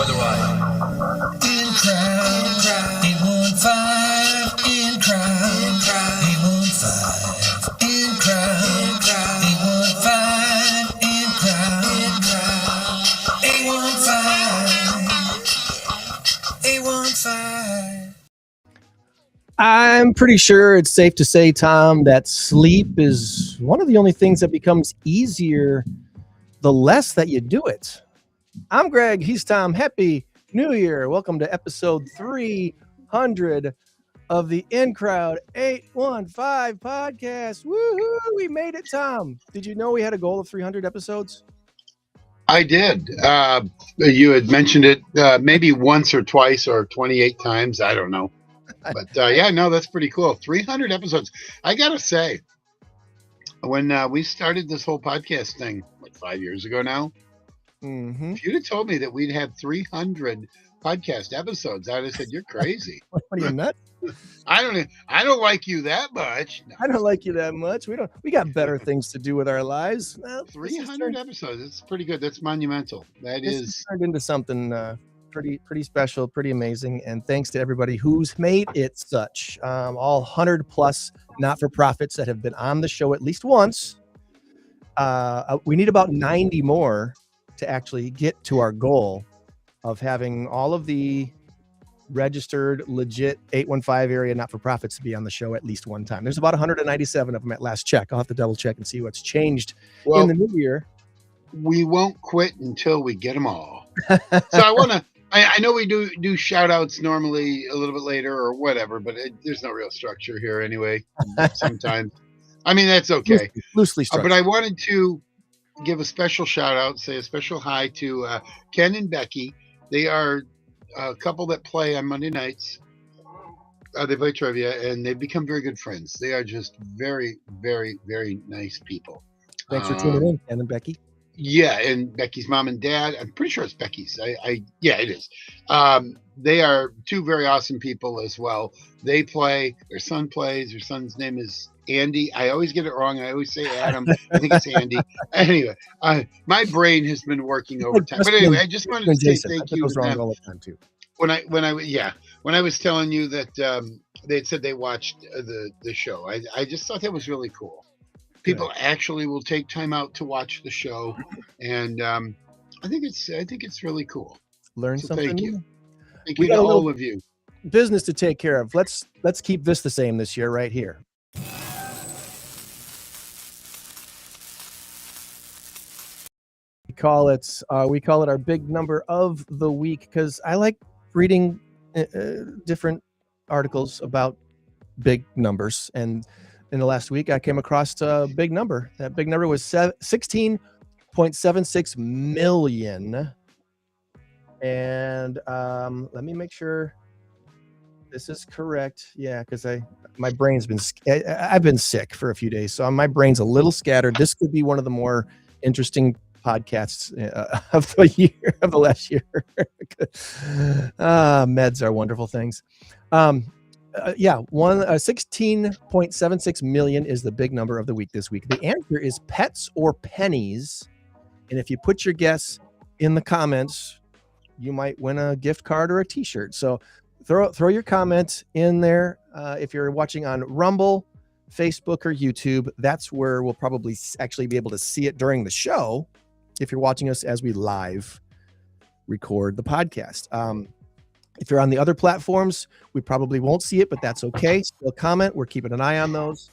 otherwise. In crowd, 815, in crowd, 815, in crowd, 815, in crowd, 815, 815. I'm pretty sure it's safe to say, Tom, that sleep is one of the only things that becomes easier the less that you do it. I'm Greg. He's Tom. Happy New Year. Welcome to episode 300 of the In Crowd 815 podcast. Woohoo! We made it, Tom. Did you know we had a goal of 300 episodes? I did. You had mentioned it maybe once or twice or 28 times. I don't know. But yeah, no, that's pretty cool. 300 episodes. I got to say, when we started this whole podcast thing, like 5 years ago now, if you'd have told me that we'd have 300 podcast episodes, I'd have said, you're crazy. What are you, nuts? I don't like you that much. No. I don't like you that much. We got better things to do with our lives. Well, 300 episodes. It's pretty good. That's monumental. This turned into something pretty special, pretty amazing. And thanks to everybody who's made it such. All 100 plus not-for-profits that have been on the show at least once. We need about 90 more to actually get to our goal of having all of the registered, legit 815 area not-for-profits to be on the show at least one time. There's about 197 of them at last check. I'll have to double check and see what's changed in the new year. We won't quit until we get them all. So I know we do shout outs normally a little bit later or whatever, but there's no real structure here anyway. Sometimes, I mean, that's okay. Loosely structured. But I wanted to give a special shout out, say a special hi to Ken and Becky. They are a couple that play on Monday nights. They play trivia and they've become very good friends. They are just very, very, very nice people. Thanks for tuning in, Ken and Becky. Yeah, and Becky's mom and dad. I'm pretty sure it's Becky's. Yeah, it is. They are two very awesome people as well. They play. Their son plays. Their son's name is Andy. I always get it wrong. I always say Adam. I think it's Andy. Anyway, my brain has been working overtime. But anyway, I just wanted to say thank you. Wrong all the time too. When I was telling you that they had said they watched the show, I just thought that was really cool. People actually will take time out to watch the show, and I think it's really cool. Learn something. Thank you. Thank you to all of you. Business to take care of. Let's keep this the same this year, right here. We call it our big number of the week because I like reading different articles about big numbers. And in the last week, I came across a big number. That big number was 16.76 million. And let me make sure this is correct. Yeah, because my brain's I've been sick for a few days, so my brain's a little scattered. This could be one of the more interesting podcasts of the year, of the last year. Meds are wonderful things. 16.76 million is the big number of the week this week. The answer is pets or pennies. And if you put your guess in the comments, you might win a gift card or a t-shirt. So throw your comment in there. If you're watching on Rumble, Facebook, or YouTube, that's where we'll probably actually be able to see it during the show. If you're watching us as we live record the podcast. If you're on the other platforms, we probably won't see it, but that's okay. Still comment. We're keeping an eye on those.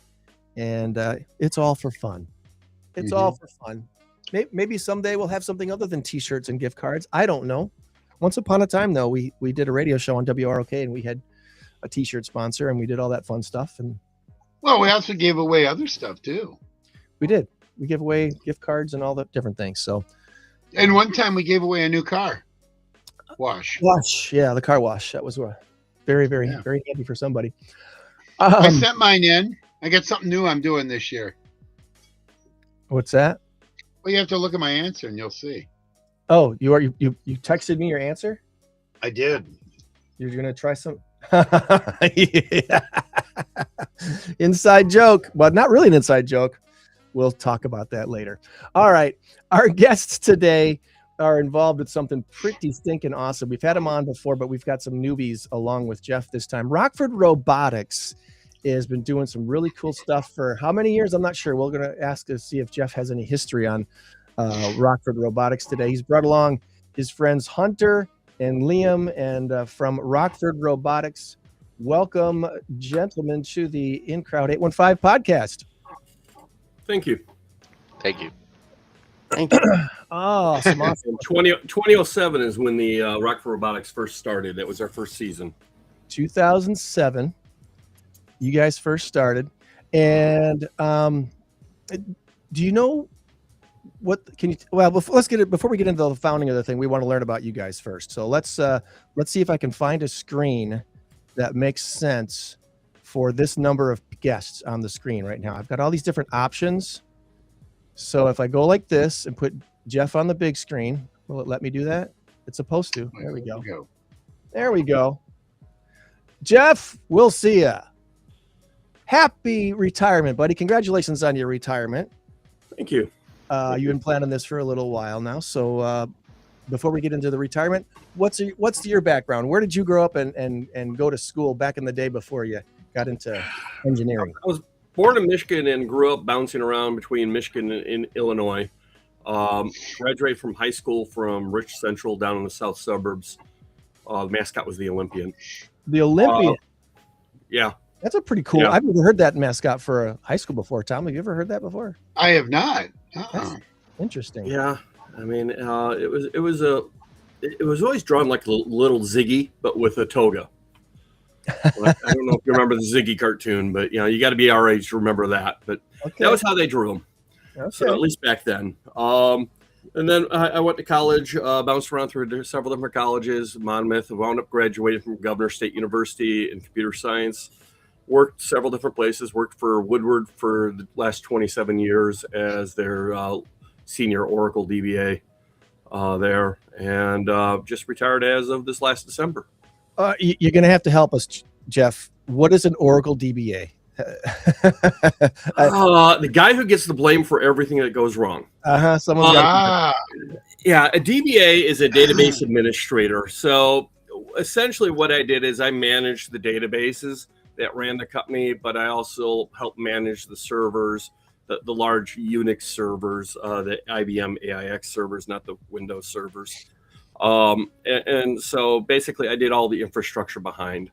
And it's all for fun. It's all for fun. Maybe someday we'll have something other than t-shirts and gift cards. I don't know. Once upon a time, though, we did a radio show on WROK, and we had a t-shirt sponsor, and we did all that fun stuff. And well, we also gave away other stuff, too. We did. We give away gift cards and all the different things. So, and one time we gave away a new car. Wash. Yeah, the car wash. That was very, very, very handy for somebody. I sent mine in. I got something new I'm doing this year. What's that? Well, you have to look at my answer and you'll see. Oh, you texted me your answer? I did. You're gonna try some inside joke, but not really an inside joke. We'll talk about that later. All right, our guest today are involved with something pretty stinking awesome. We've had them on before, but we've got some newbies along with Jeff this time. Rockford Robotics has been doing some really cool stuff for how many years? I'm not sure. We're going to ask to see if Jeff has any history on Rockford Robotics today. He's brought along his friends Hunter and Liam, and from Rockford Robotics. Welcome, gentlemen, to the In Crowd 815 podcast. Thank you. Thank you. Awesome. 2007 is when the Rockford Robotics first started. That was our first season. 2007, you guys first started. And do you know what can you? Well, let's get it before we get into the founding of the thing. We want to learn about you guys first. So let's see if I can find a screen that makes sense for this number of guests on the screen right now. I've got all these different options. So if I go like this and put Jeff on the big screen, will it let me do that? It's supposed to. There we go. There we go. Jeff, we'll see ya. Happy retirement, buddy. Congratulations on your retirement. Thank you. You've been planning this for a little while now. So before we get into the retirement, what's your background? Where did you grow up and go to school back in the day before you got into engineering? I was born in Michigan and grew up bouncing around between Michigan and Illinois. Graduated from high school from Rich Central down in the south suburbs. The mascot was the Olympian. The Olympian? Yeah. That's a pretty cool. Yeah. I've never heard that mascot for a high school before. Tom, have you ever heard that before? I have not. That's interesting. Yeah. I mean, it was always drawn like a little Ziggy, but with a toga. I don't know if you remember the Ziggy cartoon, but you got to be our age to remember that. But that was how they drew them. Okay. So at least back then. And then I went to college, bounced around through several different colleges, Monmouth, wound up graduating from Governor State University in computer science. Worked several different places, worked for Woodward for the last 27 years as their senior Oracle DBA there, and just retired as of this last December. You're going to have to help us, Jeff. What is an Oracle DBA? The guy who gets the blame for everything that goes wrong. Yeah, a DBA is a database administrator. So essentially what I did is I managed the databases that ran the company, but I also helped manage the servers, the large Unix servers, the IBM AIX servers, not the Windows servers. And so basically I did all the infrastructure behind,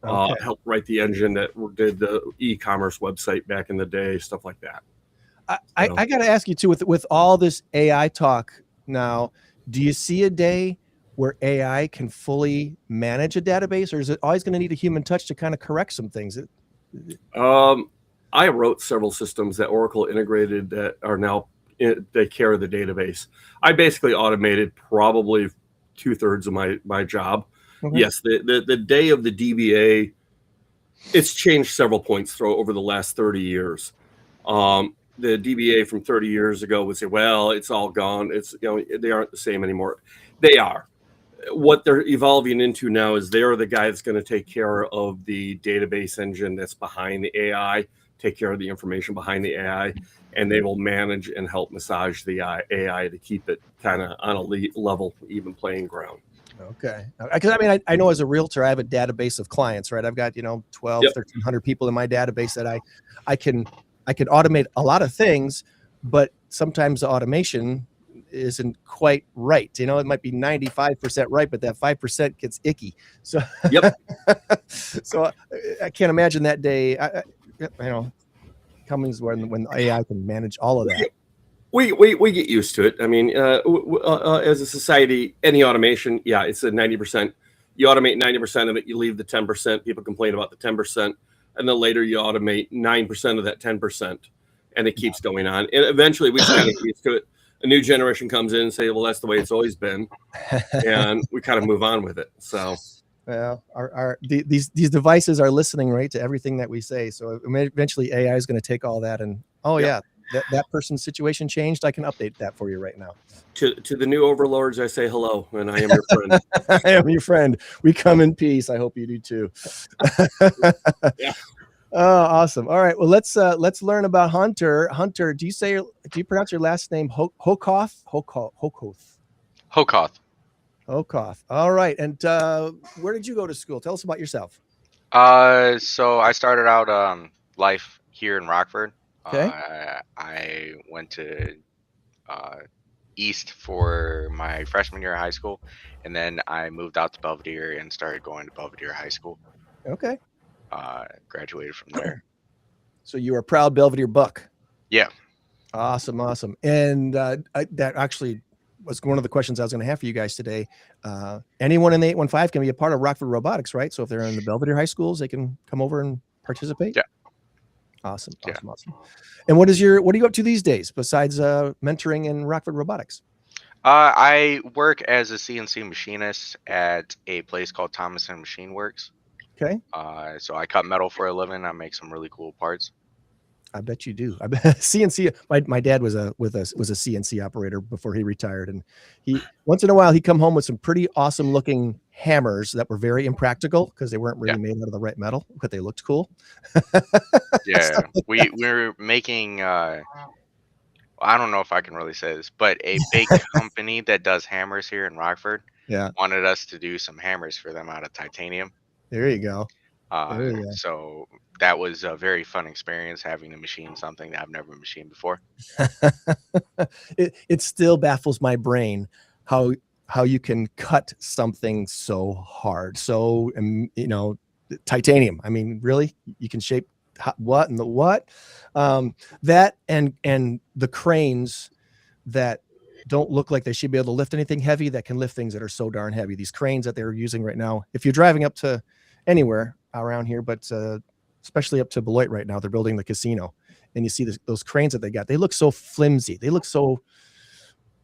helped write the engine that did the e-commerce website back in the day, stuff like that. I got to ask you too, with all this AI talk now, do you see a day where AI can fully manage a database, or is it always going to need a human touch to kind of correct some things? I wrote several systems that Oracle integrated that are now they carry the database. I basically automated probably 2/3 of my job. Okay. Yes, the day of the DBA, it's changed several points over the last 30 years. The DBA from 30 years ago would say, well, it's all gone. It's they aren't the same anymore. They are. What they're evolving into now is they're the guy that's going to take care of the database engine that's behind the AI, take care of the information behind the AI, and they will manage and help massage the AI to keep it kind of on a level, even playing ground. Okay. Because I know as a realtor, I have a database of clients, right? I've got, 12, 1,300 people in my database that I can automate a lot of things, but sometimes the automation isn't quite right. It might be 95% right, but that 5% gets icky. So, so I can't imagine that day, coming when AI can manage all of that. We get used to it. I mean, as a society, any automation, it's a 90%. You automate 90% of it, you leave the 10%. People complain about the 10%, and then later you automate 9% of that 10%, and it keeps going on. And eventually, we just kind of get used to it. A new generation comes in and say, well, that's the way it's always been. And we kind of move on with it. So, well, these devices are listening, right, to everything that we say. So eventually AI is going to take all that and, that person's situation changed. I can update that for you right now. To the new overlords, I say hello, and I am your friend. I am your friend. We come in peace. I hope you do too. Yeah. Oh, awesome. All right. Well, let's learn about Hunter. Hunter, do you pronounce your last name Hokoth? Hokoth. Hokoth. Hokoth. All right. And where did you go to school? Tell us about yourself. So I started out life here in Rockford. Okay. I went to uh, East for my freshman year of high school, and then I moved out to Belvedere and started going to Belvedere High School. Okay. Graduated from there. So you were a proud Belvedere Buck. Yeah. Awesome. And that actually was one of the questions I was going to have for you guys today. Anyone in the 815 can be a part of Rockford Robotics, right? So if they're in the Belvedere high schools, they can come over and participate. Yeah. Awesome. And what do you up to these days besides mentoring in Rockford Robotics? I work as a CNC machinist at a place called Thomas and Machine Works. Okay. So I cut metal for a living. I make some really cool parts. I bet you do. I bet CNC. My dad was a CNC operator before he retired, and he once in a while he'd come home with some pretty awesome looking hammers that were very impractical because they weren't really made out of the right metal, but they looked cool. Yeah, we're making. I don't know if I can really say this, but a big company that does hammers here in Rockford wanted us to do some hammers for them out of titanium. There you go. So that was a very fun experience having to machine something that I've never machined before. It still baffles my brain how you can cut something so hard. So, titanium. I mean, really, you can shape what and the what. That and the cranes that don't look like they should be able to lift anything heavy that can lift things that are so darn heavy. These cranes that they're using right now, if you're driving up to anywhere around here, but especially up to Beloit right now, they're building the casino, and you see those cranes that they got. They look so flimsy. They look so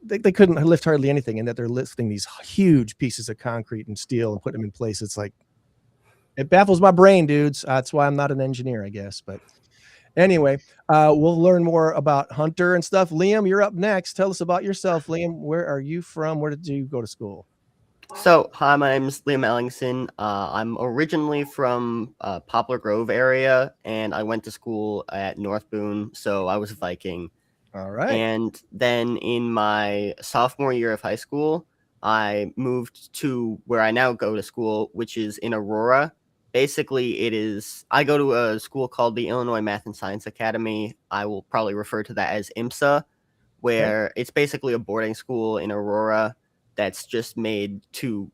they couldn't lift hardly anything, and that they're lifting these huge pieces of concrete and steel and putting them in place. It's like, it baffles my brain, dudes. That's why I'm not an engineer, I guess. But anyway, we'll learn more about Hunter and stuff. Liam, you're up next. Tell us about yourself, Liam. Where are you from? Where did you go to school? So, hi, my name is Liam Ellingson. I'm originally from Poplar Grove area, and I went to school at North Boone, so I was a Viking. All right. And then in my sophomore year of high school, I moved to where I now go to school, which is in Aurora. Basically, I go to a school called the Illinois Math and Science Academy. I will probably refer to that as IMSA, where it's basically a boarding school in Aurora that's just made to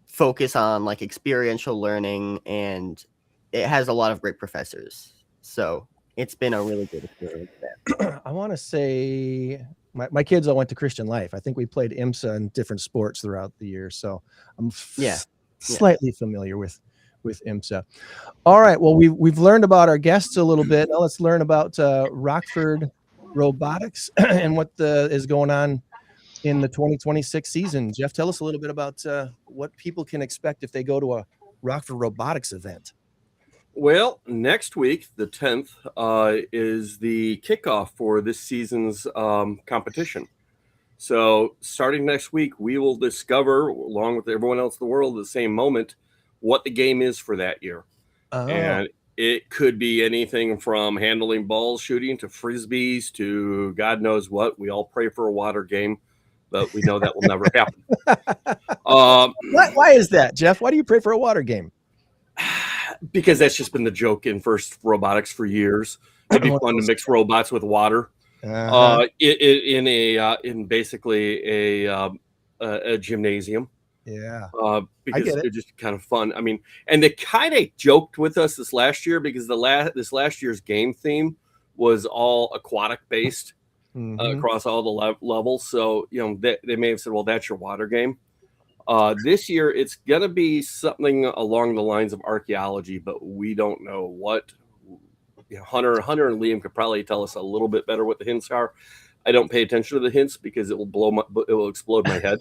focus on like experiential learning, and it has a lot of great professors. So it's been a really good experience there. I want to say my kids all went to Christian Life. I think we played IMSA in different sports throughout the year. So I'm slightly familiar with IMSA. All right. Well, we've learned about our guests a little bit. Now let's learn about Rockford Robotics and what is going on in the 2026 season. Jeff, tell us a little bit about what people can expect if they go to a Rockford Robotics event. Well, next week, the 10th, is the kickoff for this season's competition. So starting next week, we will discover, along with everyone else in the world at the same moment, what the game is for that year. And it could be anything from handling balls, shooting, to frisbees, to God knows what. We all pray for a water game, but we know that will never happen. Why is that, Jeff? Why do you pray for a water game? Because that's just been the joke in First Robotics for years. It'd be fun to mix robots with water. In basically a gymnasium. Yeah. Because they're just kind of fun. I mean, and they kind of joked with us this last year because this last year's game theme was all aquatic based across all the levels. So, they may have said, well, that's your water game. This year, it's going to be something along the lines of archaeology, but we don't know what. Hunter and Liam could probably tell us a little bit better what the hints are. I don't pay attention to the hints because it will explode my head.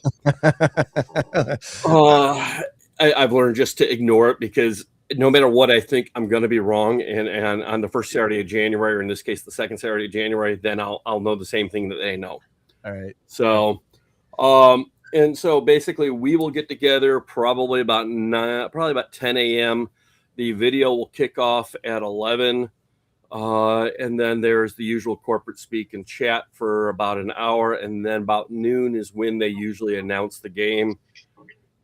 I've learned just to ignore it because no matter what I think, I'm going to be wrong. And on the first Saturday of January, or in this case, the second Saturday of January, then I'll know the same thing that they know. All right. So, and so basically we will get together probably about 10 a.m. The video will kick off at 11. And then there's the usual corporate speak and chat for about an hour. And then about noon is when they usually announce the game.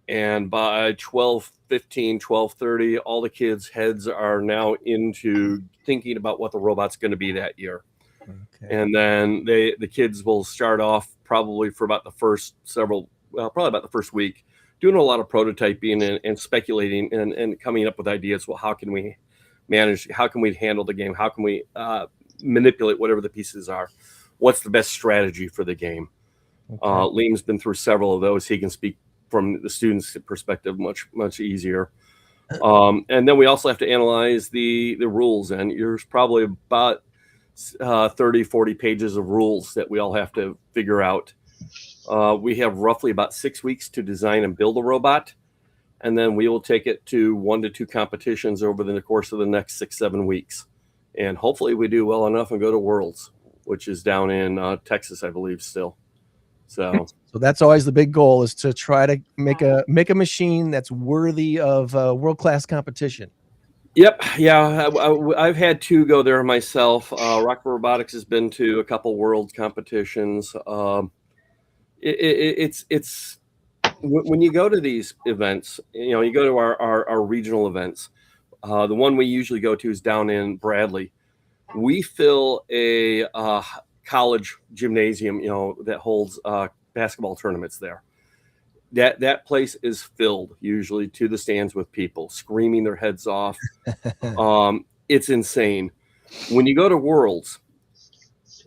And by 12:15, 12:30, all the kids' heads are now into thinking about what the robot's going to be that year. Okay. And then the kids will start off probably for about the first probably about the first week, doing a lot of prototyping and speculating and coming up with ideas. Well, how can we manage? How can we handle the game? How can we manipulate whatever the pieces are? What's the best strategy for the game? Okay. Liam's been through several of those. He can speak from the student's perspective much easier. And then we also have to analyze the rules, and there's probably about 30, 40 pages of rules that we all have to figure out. We have roughly about 6 weeks to design and build a robot, and then we will take it to 1 to 2 competitions over the course of the next 6-7 weeks. And hopefully we do well enough and go to Worlds, which is down in Texas, I believe, still. So that's always the big goal, is to try to make a machine that's worthy of world-class competition. Yep. Yeah. I've had 2 go there myself. Rockford Robotics has been to a couple world competitions. It's when you go to these events, you go to our regional events. The one we usually go to is down in Bradley. We fill a college gymnasium, that holds basketball tournaments there. That place is filled usually to the stands with people screaming their heads off. It's insane. When you go to Worlds,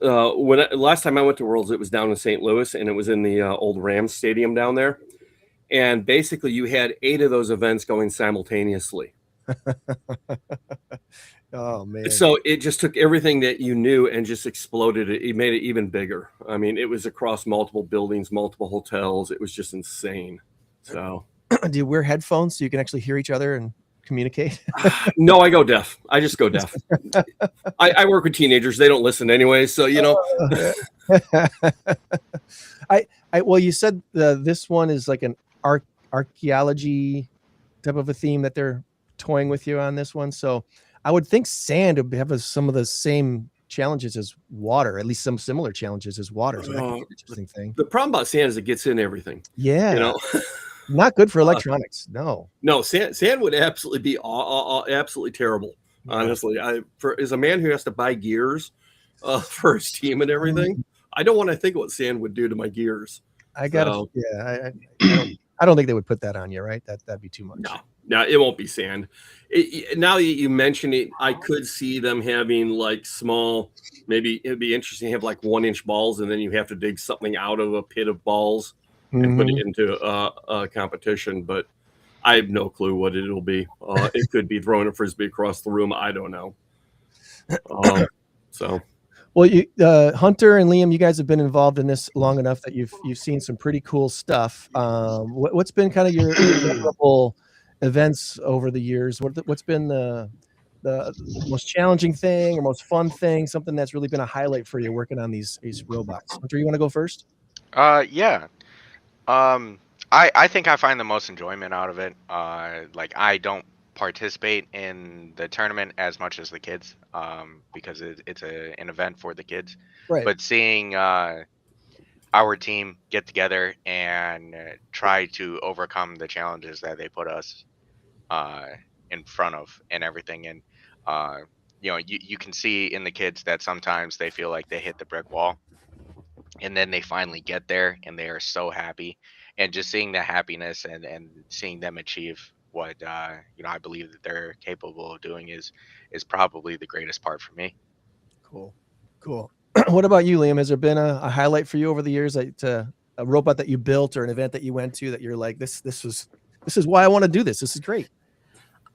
last time I went to Worlds, it was down in St. Louis, and it was in the old Rams stadium down there. And basically you had 8 of those events going simultaneously. Oh man. So it just took everything that you knew and just exploded it. It made it even bigger. I mean, it was across multiple buildings, multiple hotels. It was just insane. So do you wear headphones so you can actually hear each other and communicate? No, I go deaf. I just go deaf. I work with teenagers. They don't listen anyway. So, well, you said this one is like an archaeology type of a theme that they're toying with you on this one. So I would think sand would have some of the same challenges as water, at least some similar challenges as water. So that's an interesting thing. The problem about sand is it gets in everything. Yeah. Not good for electronics. No, sand would absolutely be absolutely terrible. Honestly, as a man who has to buy gears for his team and everything, I don't want to think what sand would do to my gears. I don't think they would put that on you, right? That'd be too much. No, it won't be sand. Now that you mention it, I could see them having like small, maybe it'd be interesting to have like 1-inch balls, and then you have to dig something out of a pit of balls and put it into a competition. But I have no clue what it'll be. It could be throwing a frisbee across the room. I don't know. Well, Hunter and Liam, you guys have been involved in this long enough that you've seen some pretty cool stuff. What's been kind of your memorable events over the years? What's been the most challenging thing or most fun thing? Something that's really been a highlight for you working on these robots. Hunter, you want to go first? Yeah. I think I find the most enjoyment out of it. Like, I don't participate in the tournament as much as the kids, because it's an event for the kids. Right. But seeing our team get together and try to overcome the challenges that they put us in front of and everything, and you can see in the kids that sometimes they feel like they hit the brick wall, and then they finally get there and they are so happy, and just seeing the happiness and seeing them achieve what I believe that they're capable of doing is probably the greatest part for me. Cool. What about you, Liam? Has there been a highlight for you over the years, a robot that you built or an event that you went to that you're like, this is why I want to do this. This is great.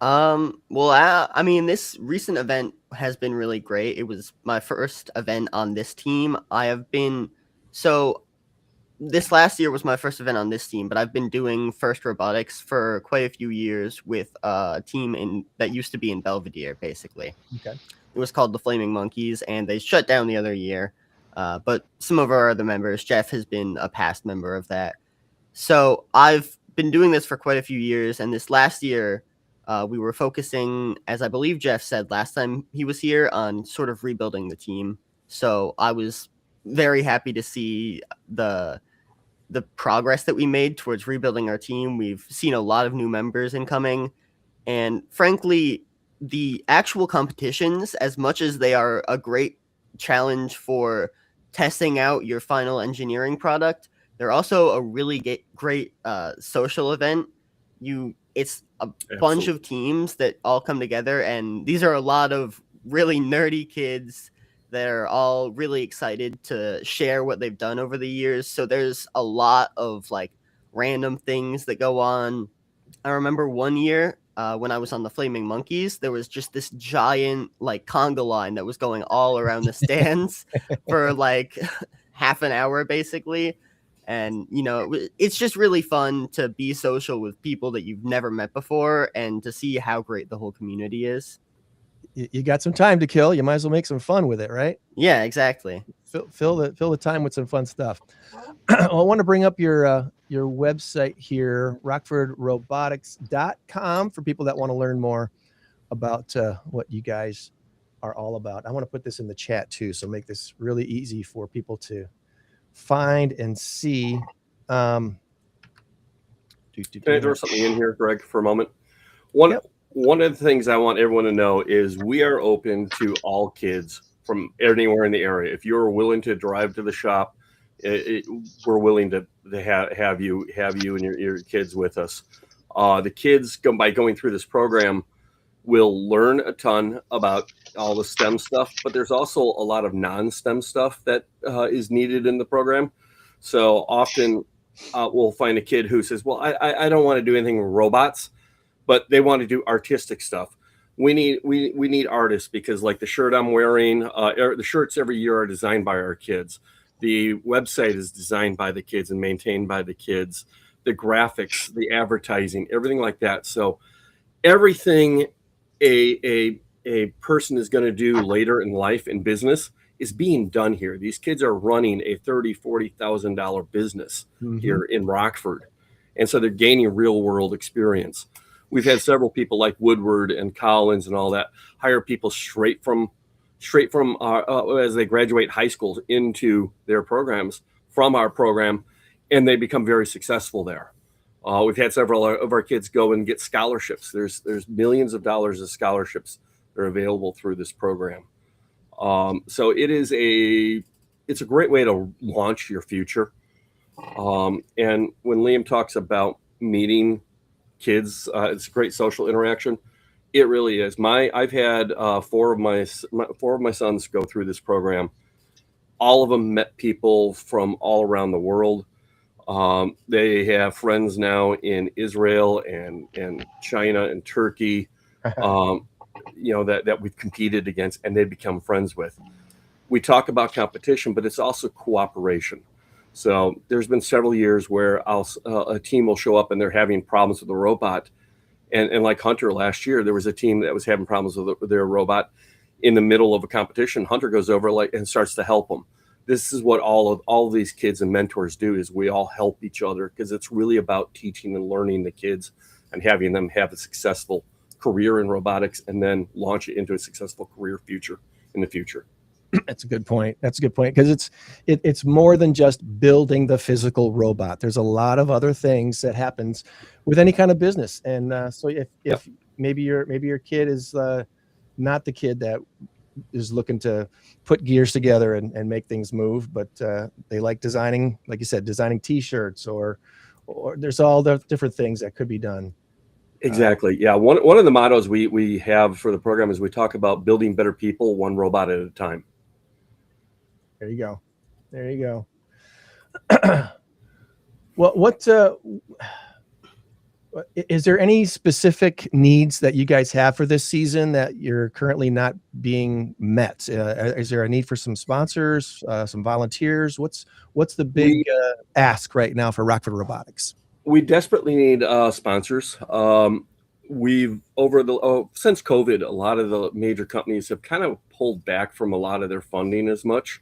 Well, I mean, this recent event has been really great. It was my first event on this team. This last year was my first event on this team, but I've been doing First Robotics for quite a few years with a team that used to be in Belvedere, basically. Okay. It was called the Flaming Monkeys, and they shut down the other year. But some of our other members, Jeff has been a past member of that. So I've been doing this for quite a few years, and this last year, We were focusing, as I believe Jeff said last time he was here, on sort of rebuilding the team. So I was very happy to see the progress that we made towards rebuilding our team. We've seen a lot of new members incoming, and frankly, the actual competitions, as much as they are a great challenge for testing out your final engineering product, they're also a really great social event. It's a bunch of teams that all come together, and these are a lot of really nerdy kids that are all really excited to share what they've done over the years. So there's a lot of like random things that go on. I remember one year when I was on the Flaming Monkeys, there was just this giant like conga line that was going all around the stands for like half an hour basically. And, you know, it's just really fun to be social with people that you've never met before and to see how great the whole community is. You got some time to kill. You might as well make some fun with it, right? Yeah, exactly. Fill the time with some fun stuff. Well, I want to bring up your website here, rockfordrobotics.com, for people that want to learn more about what you guys are all about. I want to put this in the chat too, so make this really easy for people to find and see. Can I throw something in here, Greg, for a moment? One of the things I want everyone to know is we are open to all kids from anywhere in the area. If you're willing to drive to the shop, we're willing to have you and your kids with us. The kids, by going through this program, will learn a ton about all the STEM stuff, but there's also a lot of non-STEM stuff that is needed in the program. So often we'll find a kid who says, well, I don't want to do anything with robots, but they want to do artistic stuff. We need artists, because like the shirt I'm wearing, the shirts every year are designed by our kids. The website is designed by the kids and maintained by the kids. The graphics, the advertising, everything like that. So everything a person is going to do later in life in business is being done here. These kids are running a $30,000-$40,000 business here in Rockford. And so they're gaining real world experience. We've had several people like Woodward and Collins and all that hire people straight from as they graduate high school into their programs from our program, and they become very successful there. We've had several of our kids go and get scholarships. There's millions of dollars of scholarships that are available through this program. So it's a great way to launch your future. And when Liam talks about meeting kids, it's a great social interaction. It really is. I've had four of my sons go through this program. All of them met people from all around the world. They have friends now in Israel and China and Turkey, that we've competed against and they've become friends with. We talk about competition, but it's also cooperation. So there's been several years where a team will show up and they're having problems with the robot. And like Hunter last year, there was a team that was having problems with their robot in the middle of a competition. Hunter goes over and starts to help them. This is what all of these kids and mentors do, is we all help each other, because it's really about teaching and learning the kids and having them have a successful career in robotics and then launch it into a successful career in the future. That's a good point. Because it's more than just building the physical robot. There's a lot of other things that happens with any kind of business. And so if maybe your kid is not the kid that is looking to put gears together and make things move, but they like designing, like you said, designing T-shirts or there's all the different things that could be done. Exactly. Yeah. One of the mottos we have for the program is we talk about building better people, one robot at a time. There you go. Well, what is there any specific needs that you guys have for this season that you're currently not being met? Is there a need for some sponsors, some volunteers? What's the big ask right now for Rockford Robotics? We desperately need sponsors. We've since COVID, a lot of the major companies have kind of pulled back from a lot of their funding as much.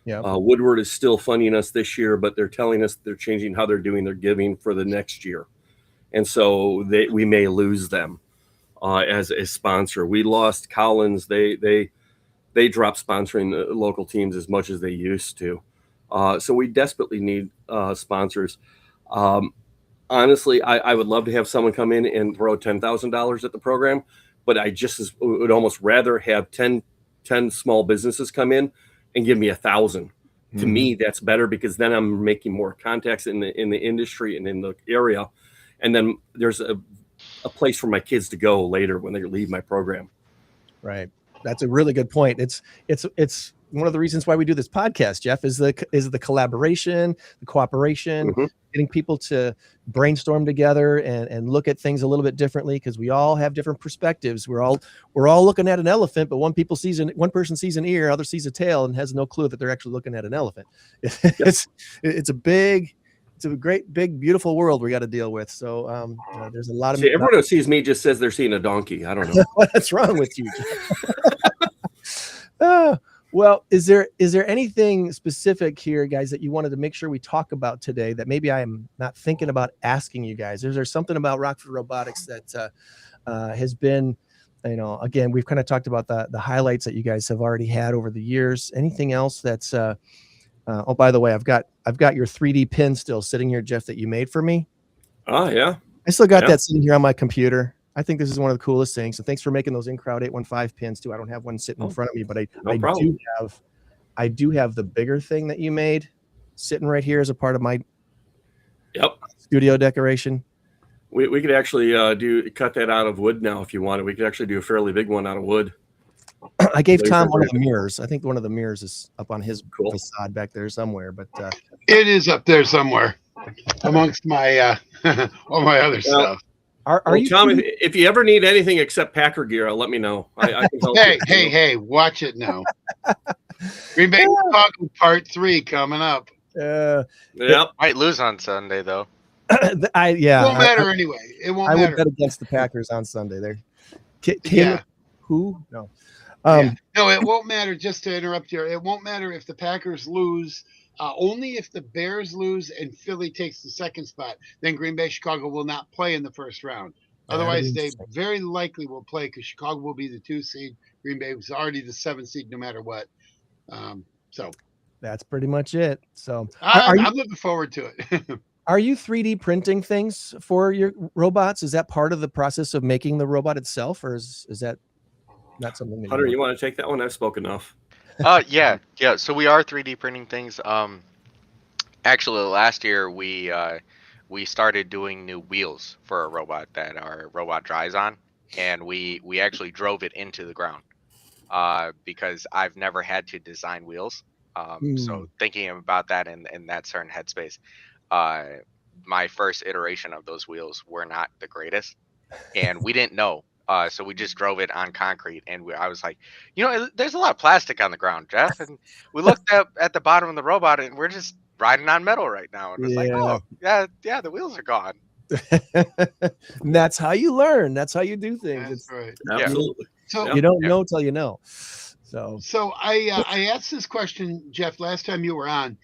Yeah. Woodward is still funding us this year, but they're telling us they're changing how they're doing their giving for the next year. And so we may lose them. as a sponsor. We lost Collins. They dropped sponsoring the local teams as much as they used to. So we desperately need sponsors. Honestly, I would love to have someone come in and throw $10,000 at the program, but I would almost rather have 10 small businesses come in and give me 1,000. To me, that's better, because then I'm making more contacts in the industry and in the area, and then there's a place for my kids to go later when they leave my program. Right. That's a really good point. It's one of the reasons why we do this podcast, Jeff, is the collaboration, the cooperation, getting people to brainstorm together and look at things a little bit differently, because we all have different perspectives. We're all looking at an elephant, but one person sees an ear, other sees a tail, and has no clue that they're actually looking at an elephant. It's a great, big, beautiful world we got to deal with. So there's a lot of everyone who sees me just says they're seeing a donkey. I don't know what's wrong with you. Well, is there anything specific here, guys, that you wanted to make sure we talk about today that maybe I am not thinking about asking you guys? Is there something about Rockford Robotics that has been, again, we've kind of talked about the highlights that you guys have already had over the years. Anything else that's oh, by the way, I've got your 3D pin still sitting here, Jeff, that you made for me. Oh, yeah. I still got that sitting here on my computer. I think this is one of the coolest things. So thanks for making those in-crowd 815 pins too. I don't have one sitting in front of me, but I do have the bigger thing that you made sitting right here as a part of my studio decoration. We could actually cut that out of wood now if you wanted. We could actually do a fairly big one out of wood. I gave Tom one of the mirrors. I think one of the mirrors is up on his facade back there somewhere, but it is up there somewhere amongst my all my other stuff. Are you, Tom? If you ever need anything except Packer gear, let me know. I can help hey, watch it now. Green Bay Chicago Part 3 coming up. Might lose on Sunday though. It won't matter anyway. It won't matter. I would bet against the Packers on Sunday. Who? No. No, it won't matter. Just to interrupt you, it won't matter if the Packers lose. Only if the Bears lose and Philly takes the second spot, then Green Bay Chicago will not play in the first round. Otherwise, they very likely will play, because Chicago will be the 2 seed. Green Bay was already the 7 seed, no matter what. So that's pretty much it. So I'm looking forward to it. Are you 3D printing things for your robots? Is that part of the process of making the robot itself, or is that not something that Hunter, you want to take that one? I've spoken enough. Yeah. So we are 3D printing things. Actually, last year we started doing new wheels for a robot that our robot drives on, and we actually drove it into the ground because I've never had to design wheels. So thinking about that in that certain headspace, my first iteration of those wheels were not the greatest, and we didn't know. So we just drove it on concrete, and I was like, there's a lot of plastic on the ground, Jeff. And we looked up at the bottom of the robot, and we're just riding on metal right now. And it's like, oh, yeah, the wheels are gone. And that's how you learn. That's how you do things. That's right. Absolutely. So you don't know till you know. So I asked this question, Jeff, last time you were on,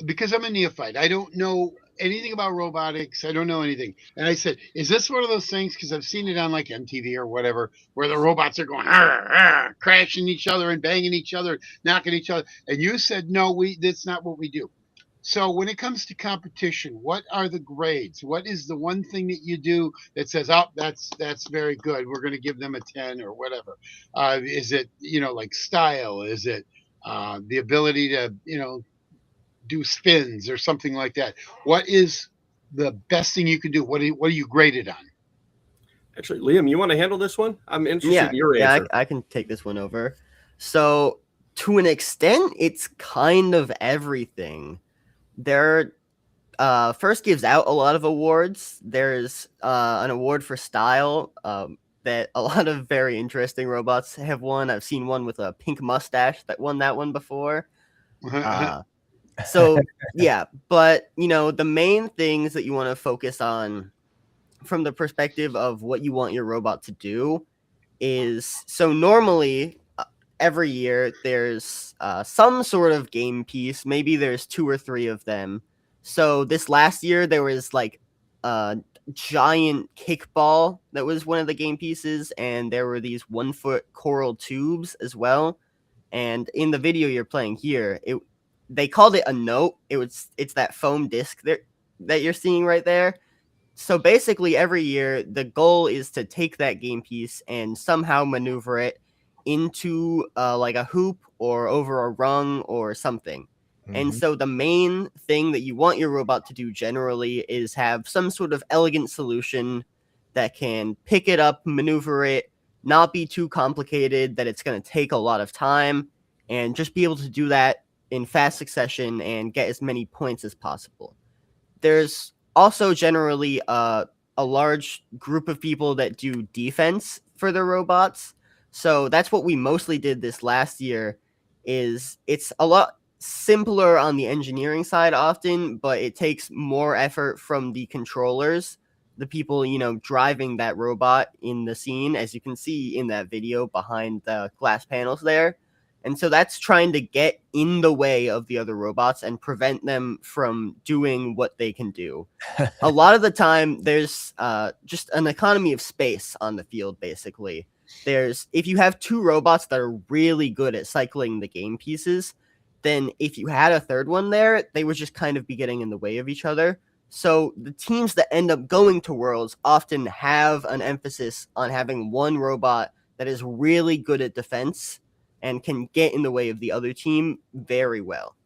because I'm a neophyte. I don't know anything about robotics. I don't know anything. And I said, is this one of those things, because I've seen it on like MTV or whatever, where the robots are going crashing each other and banging each other, knocking each other. And you said, no, that's not what we do. So when it comes to competition, what are the grades? What is the one thing that you do that says, oh, that's very good, we're going to give them a 10 or whatever? Is it, like style? Is it the ability to, do spins or something like that? What is the best thing you can do? What are you graded on? Actually, Liam, you want to handle this one? I'm interested in your answer. I can take this one over. So to an extent, it's kind of everything. There first gives out a lot of awards. There's an award for style that a lot of very interesting robots have won. I've seen one with a pink mustache that won that one before. So yeah, but the main things that you want to focus on from the perspective of what you want your robot to do is, so normally every year there's some sort of game piece. Maybe there's 2 or 3 of them. So this last year there was like giant kickball that was one of the game pieces, and there were these 1-foot coral tubes as well. And in the video you're playing here, they called it a note. It's that foam disc that you're seeing right there. So basically, every year the goal is to take that game piece and somehow maneuver it into like a hoop or over a rung or something. And so the main thing that you want your robot to do generally is have some sort of elegant solution that can pick it up, maneuver it, not be too complicated, that it's going to take a lot of time, and just be able to do that in fast succession and get as many points as possible. There's also generally a large group of people that do defense for their robots. So that's what we mostly did this last year. It's a lot simpler on the engineering side often, but it takes more effort from the controllers, the people, driving that robot in the scene, as you can see in that video behind the glass panels there. And so that's trying to get in the way of the other robots and prevent them from doing what they can do. A lot of the time, there's just an economy of space on the field, basically. If you have 2 robots that are really good at cycling the game pieces, then if you had a third one there, they would just kind of be getting in the way of each other. So the teams that end up going to Worlds often have an emphasis on having one robot that is really good at defense and can get in the way of the other team very well.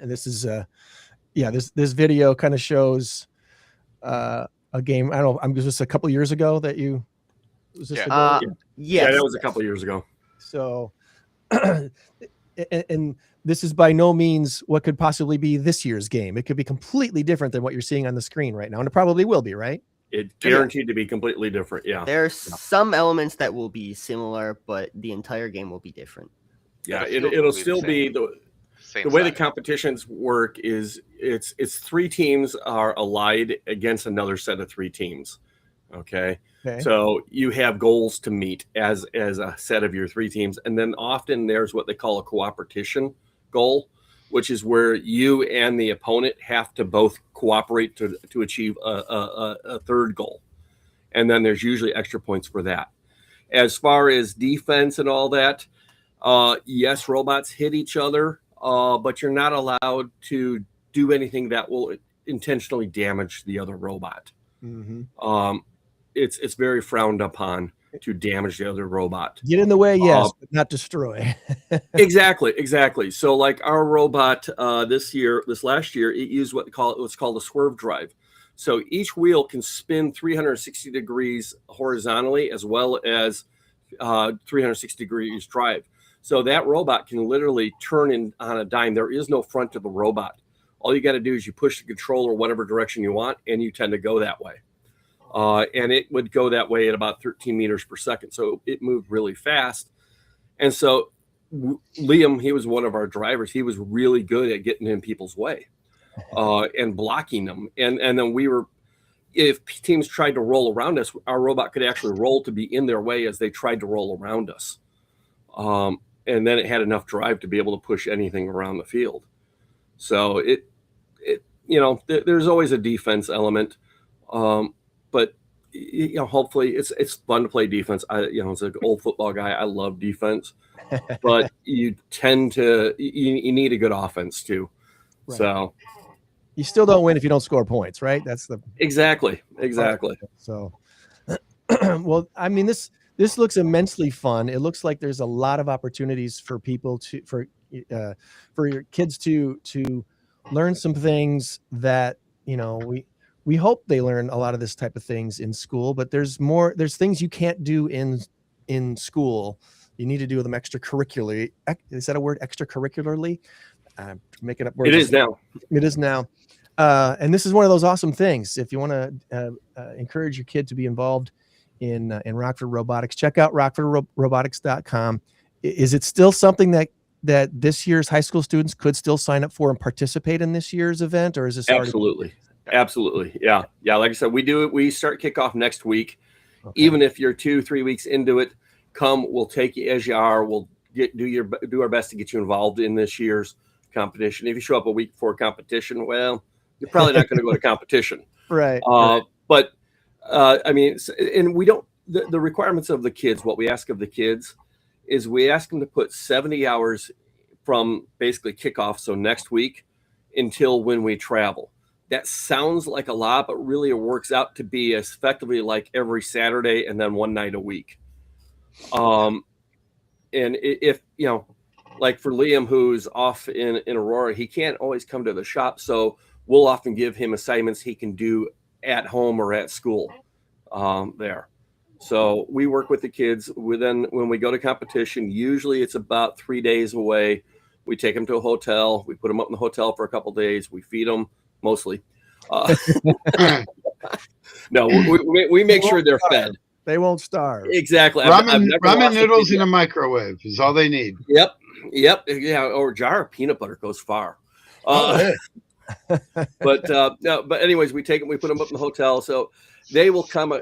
This is this video kind of shows a game. I don't know. I'm just a couple years ago that you. Was this Yes. Yeah, that was a couple years ago. So, and this is by no means what could possibly be this year's game. It could be completely different than what you're seeing on the screen right now, and it probably will be, right? It's guaranteed to be completely different. Yeah, there's some elements that will be similar, but the entire game will be different. Yeah, it'll still be the way the competitions work is it's 3 teams are allied against another set of 3 teams. Okay. So you have goals to meet as a set of your 3 teams, and then often there's what they call a cooperation goal, which is where you and the opponent have to both cooperate to achieve a third goal, and then there's usually extra points for that. As far as defense and all that, yes, robots hit each other, but you're not allowed to do anything that will intentionally damage the other robot. It's very frowned upon to damage the other robot. Get in the way, yes, but not destroy. Exactly. So like our robot this last year, it used what's called a swerve drive. So each wheel can spin 360 degrees horizontally as well as 360 degrees drive. So that robot can literally turn in on a dime. There is no front to the robot. All you got to do is you push the controller whatever direction you want, and you tend to go that way. And it would go that way at about 13 meters per second. So it moved really fast. And so Liam, he was one of our drivers. He was really good at getting in people's way and blocking them. And then if teams tried to roll around us, our robot could actually roll to be in their way as they tried to roll around us. And then it had enough drive to be able to push anything around the field. So there's always a defense element. But hopefully it's fun to play defense. As an old football guy, I love defense, but you tend to you need a good offense too. Right. So you still don't win if you don't score points, right? That's the exactly. So, well, I mean, this looks immensely fun. It looks like there's a lot of opportunities for people for your kids to learn some things that we hope they learn a lot of this type of things in school, but there's things you can't do in school. You need to do them extracurricularly. Is that a word, extracurricularly? I'm making up words. It is now. It is now. And this is one of those awesome things. If you want to encourage your kid to be involved in Rockford Robotics, check out rockfordrobotics.com. Is it still something that this year's high school students could still sign up for and participate in this year's event, or is this Absolutely. Yeah. Like I said, we start kickoff next week. Okay. Even if you're 2-3 weeks into it, we'll take you as you are. We'll do our best to get you involved in this year's competition. If you show up a week before competition, well, you're probably not going to go to competition. Right. But I mean, and we don't, the requirements of the kids, what we ask of the kids is we ask them to put 70 hours from basically kickoff, so next week, until when we travel. That sounds like a lot, but really it works out to be effectively like every Saturday and then one night a week. And if, you know, like for Liam, who's off in Aurora, he can't always come to the shop. So we'll often give him assignments he can do at home or at school there. So we work with the kids. Then when we go to competition, usually it's about 3 days away. We take them to a hotel. We put them up in the hotel for a couple of days. We feed them mostly. No, we make sure they're fed. They won't starve. Exactly. Ramen noodles in a microwave is all they need. Yep. Yeah. Or a jar of peanut butter goes far. But anyways, we take them, we put them up in the hotel. So they will come.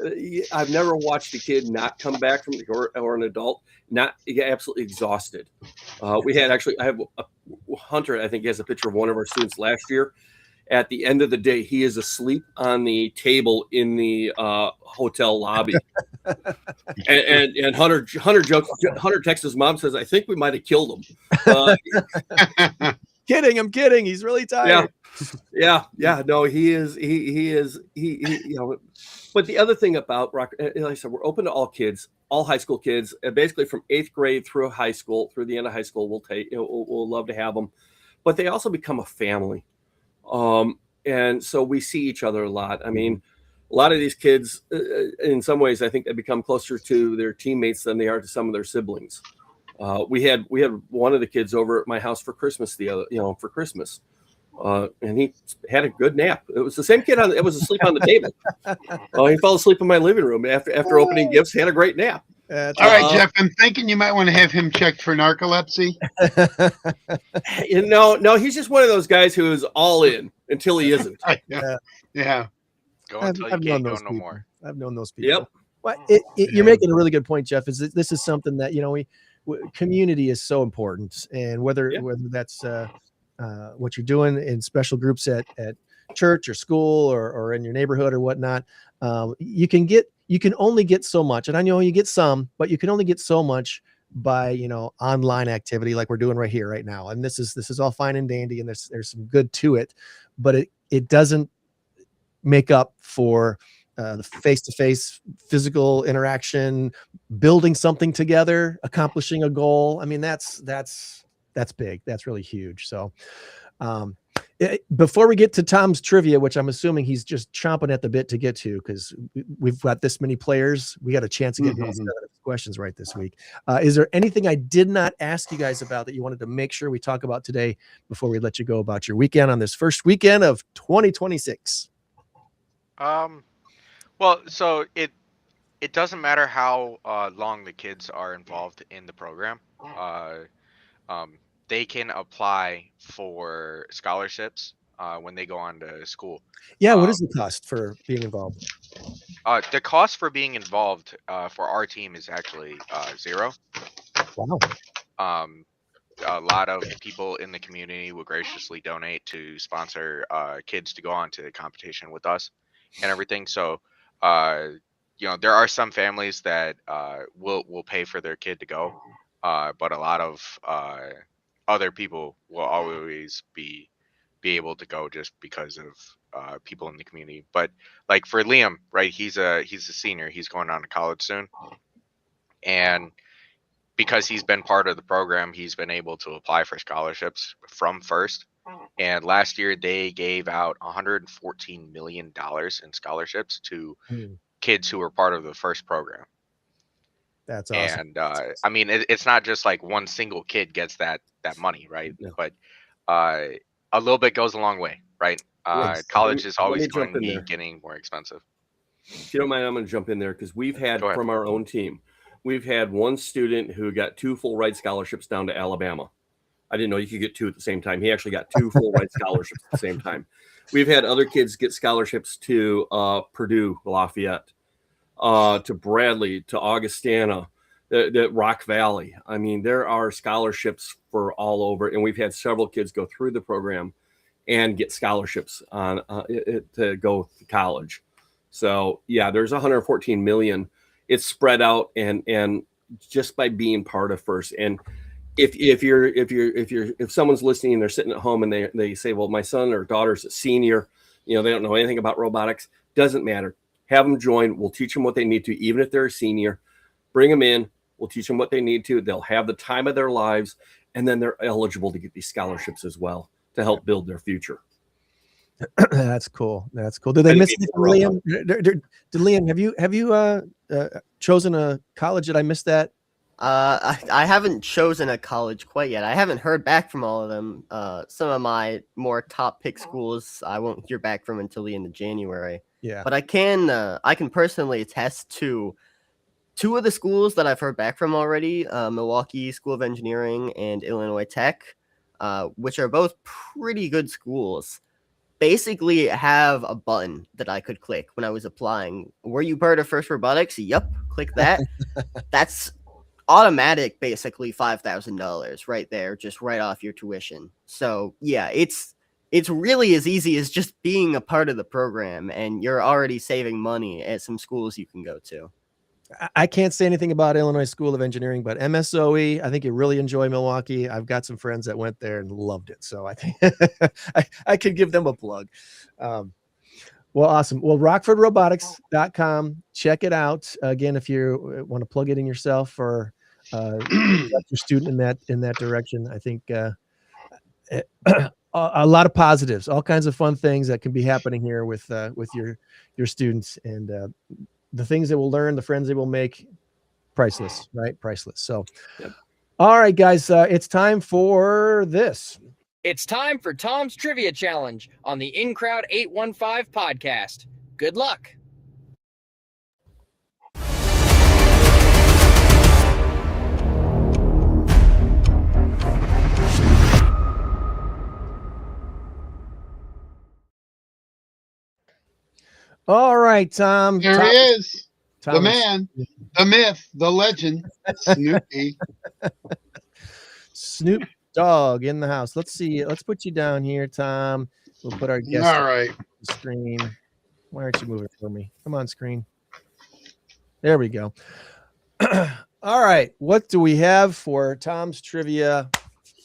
I've never watched a kid not come back from or an adult not absolutely exhausted. I have a Hunter, I think he has a picture of one of our students last year. At the end of the day, he is asleep on the table in the hotel lobby. and Hunter jokes. Hunter texts his mom, says, "I think we might have killed him." I'm kidding. He's really tired. Yeah. No, he is. He you know. But the other thing about Rock, like I said, we're open to all kids, all high school kids, basically from 8th grade through high school, through the end of high school. We'll love to have them, but they also become a family. And so we see each other a lot. I mean, a lot of these kids, in some ways, I think they become closer to their teammates than they are to some of their siblings. We had one of the kids over at my house for Christmas for Christmas. And he had a good nap. It was the same kid that was asleep on the table. He fell asleep in my living room after opening gifts. He had a great nap. All right, Jeff, I'm thinking you might want to have him checked for narcolepsy. No, he's just one of those guys who is all in until he isn't. Yeah. Go until you can't go no more. I've known those people. Yep. Well, you're making a really good point, Jeff. This is something that, community is so important, and whether that's what you're doing in special groups at church or school or in your neighborhood or whatnot, you can only get so much. And I know you get some, but you can only get so much by, online activity like we're doing right here, right now. And this is all fine and dandy, and there's some good to it, but it doesn't make up for the face-to-face physical interaction, building something together, accomplishing a goal. I mean, that's big. That's really huge. So, before we get to Tom's trivia, which I'm assuming he's just chomping at the bit to get to, because we've got this many players, we got a chance to get all 7 questions right this week. Is there anything I did not ask you guys about that you wanted to make sure we talk about today before we let you go about your weekend on this first weekend of 2026? Well, so it doesn't matter how long the kids are involved in the program. They can apply for scholarships when they go on to school. Yeah, what is the cost for being involved? The cost for being involved for our team is actually $0. Wow. A lot of people in the community will graciously donate to sponsor kids to go on to the competition with us and everything. So, there are some families that will pay for their kid to go, but a lot of other people will always be able to go just because of people in the community. But like for Liam, right, he's a senior, he's going on to college soon, and because he's been part of the program, he's been able to apply for scholarships from First. And last year they gave out $114 million in scholarships to kids who were part of the First program. That's awesome. And I mean, it's not just like one single kid gets that money, right? No. But a little bit goes a long way, right? College is always going to be getting more expensive. If you don't mind, I'm going to jump in there because we've had from our own team, we've had one student who got 2 full ride scholarships down to Alabama. I didn't know you could get 2 at the same time. He actually got 2 full ride scholarships at the same time. We've had other kids get scholarships to Purdue, Lafayette, to Bradley, to Augustana, the Rock Valley. I mean, there are scholarships for all over, and we've had several kids go through the program and get scholarships on to go to college. So yeah, there's 114 million. It's spread out, and just by being part of FIRST. And if someone's listening and they're sitting at home and they say, well, my son or daughter's a senior, they don't know anything about robotics, doesn't matter. Have them join. We'll teach them what they need to, even if they're a senior. Bring them in. We'll teach them what they need to. They'll have the time of their lives, and then they're eligible to get these scholarships as well to help build their future. That's cool. That's cool. Did they miss it, Liam? Did Liam, have you chosen a college? Did I miss that? I haven't chosen a college quite yet. I haven't heard back from all of them. Some of my more top pick schools I won't hear back from until the end of January. Yeah. But I can personally attest to two of the schools that I've heard back from already, Milwaukee School of Engineering and Illinois Tech, which are both pretty good schools. Basically have a button that I could click when I was applying. Were you part of FIRST Robotics? Yep. Click that. That's automatic, basically $5,000 right there, just right off your tuition. So yeah, it's really as easy as just being a part of the program, and you're already saving money at some schools you can go to. I can't say anything about Illinois School of Engineering, but MSOE, I think you really enjoy Milwaukee. I've got some friends that went there and loved it. So I think I could give them a plug. Well, awesome. Well, rockfordrobotics.com. Check it out. Again, if you want to plug it in yourself or your student in that direction, I think a lot of positives, all kinds of fun things that can be happening here with your students, and the things they will learn, the friends they will make, priceless, right? Priceless. So, yep. All right, guys, it's time for this. It's time for Tom's Trivia Challenge on the In Crowd 815 podcast. Good luck. All right, Tom. There he is. Thomas. The man, the myth, the legend, Snoopy. Snoop Dogg in the house. Let's see. Let's put you down here, Tom. We'll put our guest all right. on the screen. Why aren't you moving for me? Come on, screen. There we go. All right. What do we have for Tom's trivia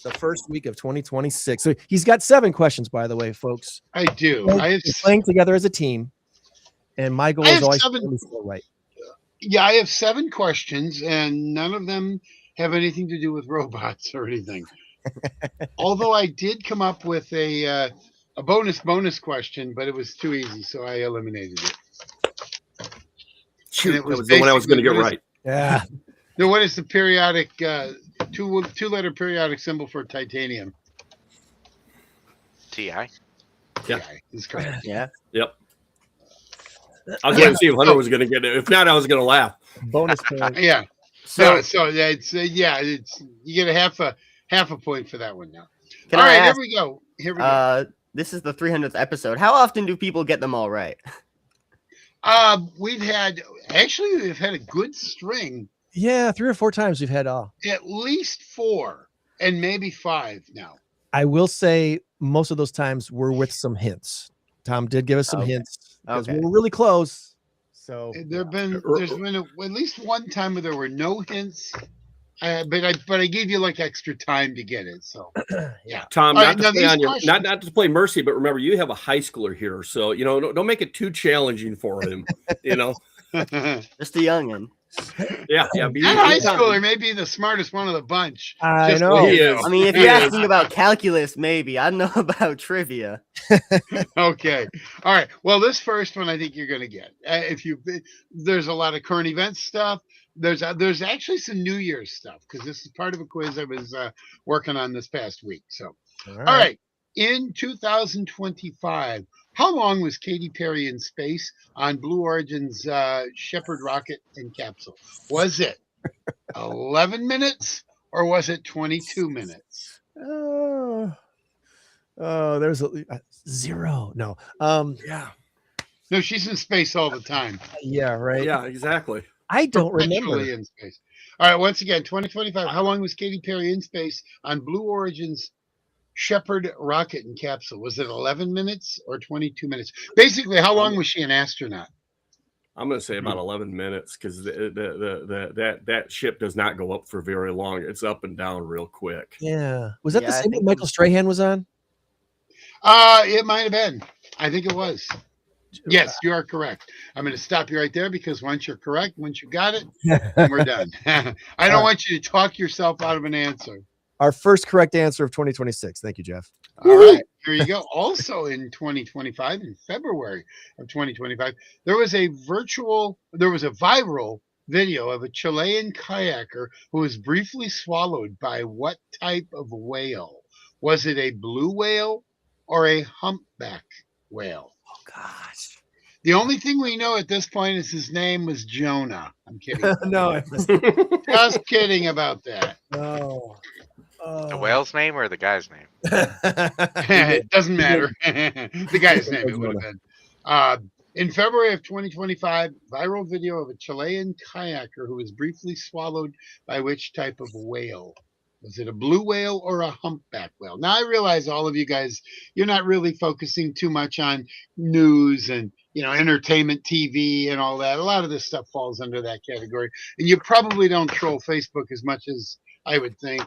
the first week of 2026? So he's got 7 questions, by the way, folks. I do. We're playing together as a team. And my goal is always to score right. Yeah, I have 7 questions, and none of them have anything to do with robots or anything. Although I did come up with a bonus question, but it was too easy, so I eliminated it. Shoot, it was the one I was going to get right. Yeah. Now, what is the periodic two-letter periodic symbol for titanium? TI. Yeah, TI is correct. Yeah. Yep. I was going to see if Hunter was going to get it. If not, I was going to laugh. Bonus point. Yeah. So it's you get a half a point for that one now. All right, here we go. This is the 300th episode. How often do people get them all right? We've had a good string. Yeah, 3 or 4 times we've had at least 4 and maybe 5 now. I will say most of those times were with some hints. Tom did give us some hints because we were really close. So there's been at least one time where there were no hints, but I gave you like extra time to get it. So yeah, Tom, not to play mercy, but remember you have a high schooler here, so don't make it too challenging for him. Just a youngin'. Yeah. That high schooler may be the smartest one of the bunch. I know. He is. I mean, if you're asking about calculus, maybe I know about trivia. Okay. All right. Well, this first one I think you're going to get. There's a lot of current event stuff. There's actually some New Year's stuff because this is part of a quiz I was working on this past week. So, all right. In 2025, how long was Katy Perry in space on Blue Origin's Shepard rocket and capsule? Was it 11 minutes or was it 22 minutes? There's a 0. No. Yeah. No, she's in space all the time. Yeah, right. Yeah, exactly. I don't remember. In space. All right, once again, 2025. How long was Katy Perry in space on Blue Origin's Shepard rocket and capsule? Was it 11 minutes or 22 minutes? Basically, how long was she an astronaut? I'm going to say about 11 minutes because that ship does not go up for very long. It's up and down real quick. Yeah. Was that the same that Michael Strahan was on? It might have been. I think it was. Yes, you are correct. I'm going to stop you right there because once you're correct, once you got it, then we're done. I don't want you to talk yourself out of an answer. Our first correct answer of 2026. Thank you, Jeff. All right, here you go. Also in 2025, in February of 2025, there was a viral video of a Chilean kayaker who was briefly swallowed by what type of whale? Was it a blue whale or a humpback whale? Oh, gosh. The only thing we know at this point is his name was Jonah. I'm kidding. No, just kidding about that. No. The whale's name or the guy's name? It doesn't matter. The guy's name it would have been. In February of 2025, viral video of a Chilean kayaker who was briefly swallowed by which type of whale? Was it a blue whale or a humpback whale? Now, I realize all of you guys, you're not really focusing too much on news and, entertainment TV and all that. A lot of this stuff falls under that category. And you probably don't troll Facebook as much as I would think.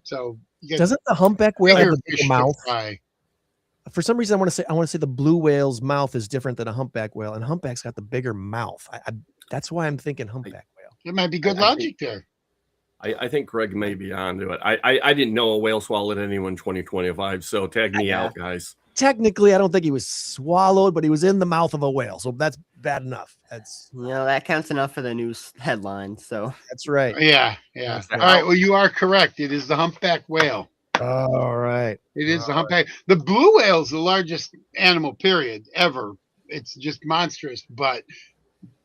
So doesn't the humpback whale have a big mouth? Fry. For some reason, I want to say the blue whale's mouth is different than a humpback whale, and humpback's got the bigger mouth. That's why I'm thinking humpback whale. It might be good logic there. I think Greg may be onto it. I didn't know a whale swallowed anyone in 2025, so tag me out, guys. Technically, I don't think he was swallowed, but he was in the mouth of a whale, so that's bad enough. That counts enough for the news headline. So that's right. Yeah. All right. Well, you are correct. It is the humpback whale. All right. It is the humpback. The blue whale is the largest animal, period, ever. It's just monstrous, but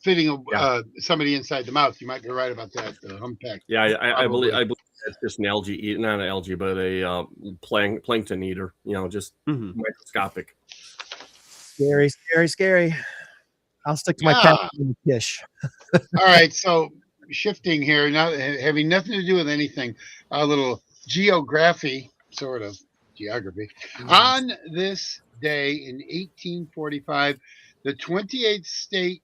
fitting somebody inside the mouth, you might be right about that. The humpback. Yeah, I believe that's just an algae eater, not an algae, but a plankton eater. Just microscopic. Scary. I'll stick to my cat and fish. All right, so shifting here, not having nothing to do with anything, a little geography, sort of geography. On this day in 1845, the 28th state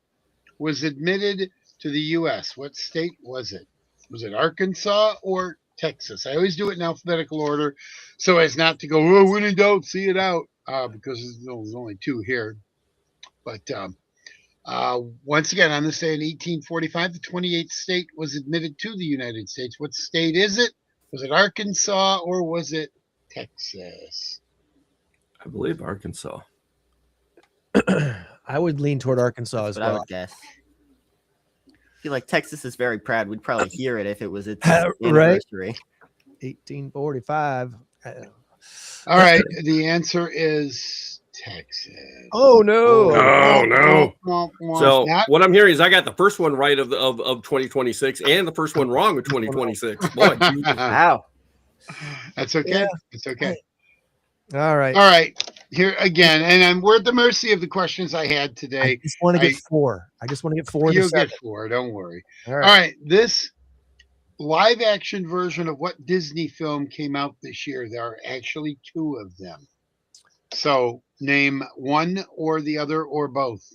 was admitted to the U.S. What state was it? Was it Arkansas or Texas? I always do it in alphabetical order so as not to go, when in doubt, see it out, because there's only two here. But once again, on this day in 1845, the 28th state was admitted to the United States. What state is it? Was it Arkansas or was it Texas? I believe Arkansas. I would lean toward Arkansas as well. I would guess. I feel like Texas is very proud. We'd probably hear it if it was its anniversary. 1845. All right. The answer is Texas. Oh, no. No. So what I'm hearing is I got the first one right of 2026 and the first one wrong of 2026. Boy, wow. That's okay. Yeah. It's okay. All right. All right. Here again, and we're at the mercy of the questions I had today. I just want to get four. You'll get four. Don't worry. All right. All right. This live action version of what Disney film came out this year? There are actually two of them. So name one or the other or both.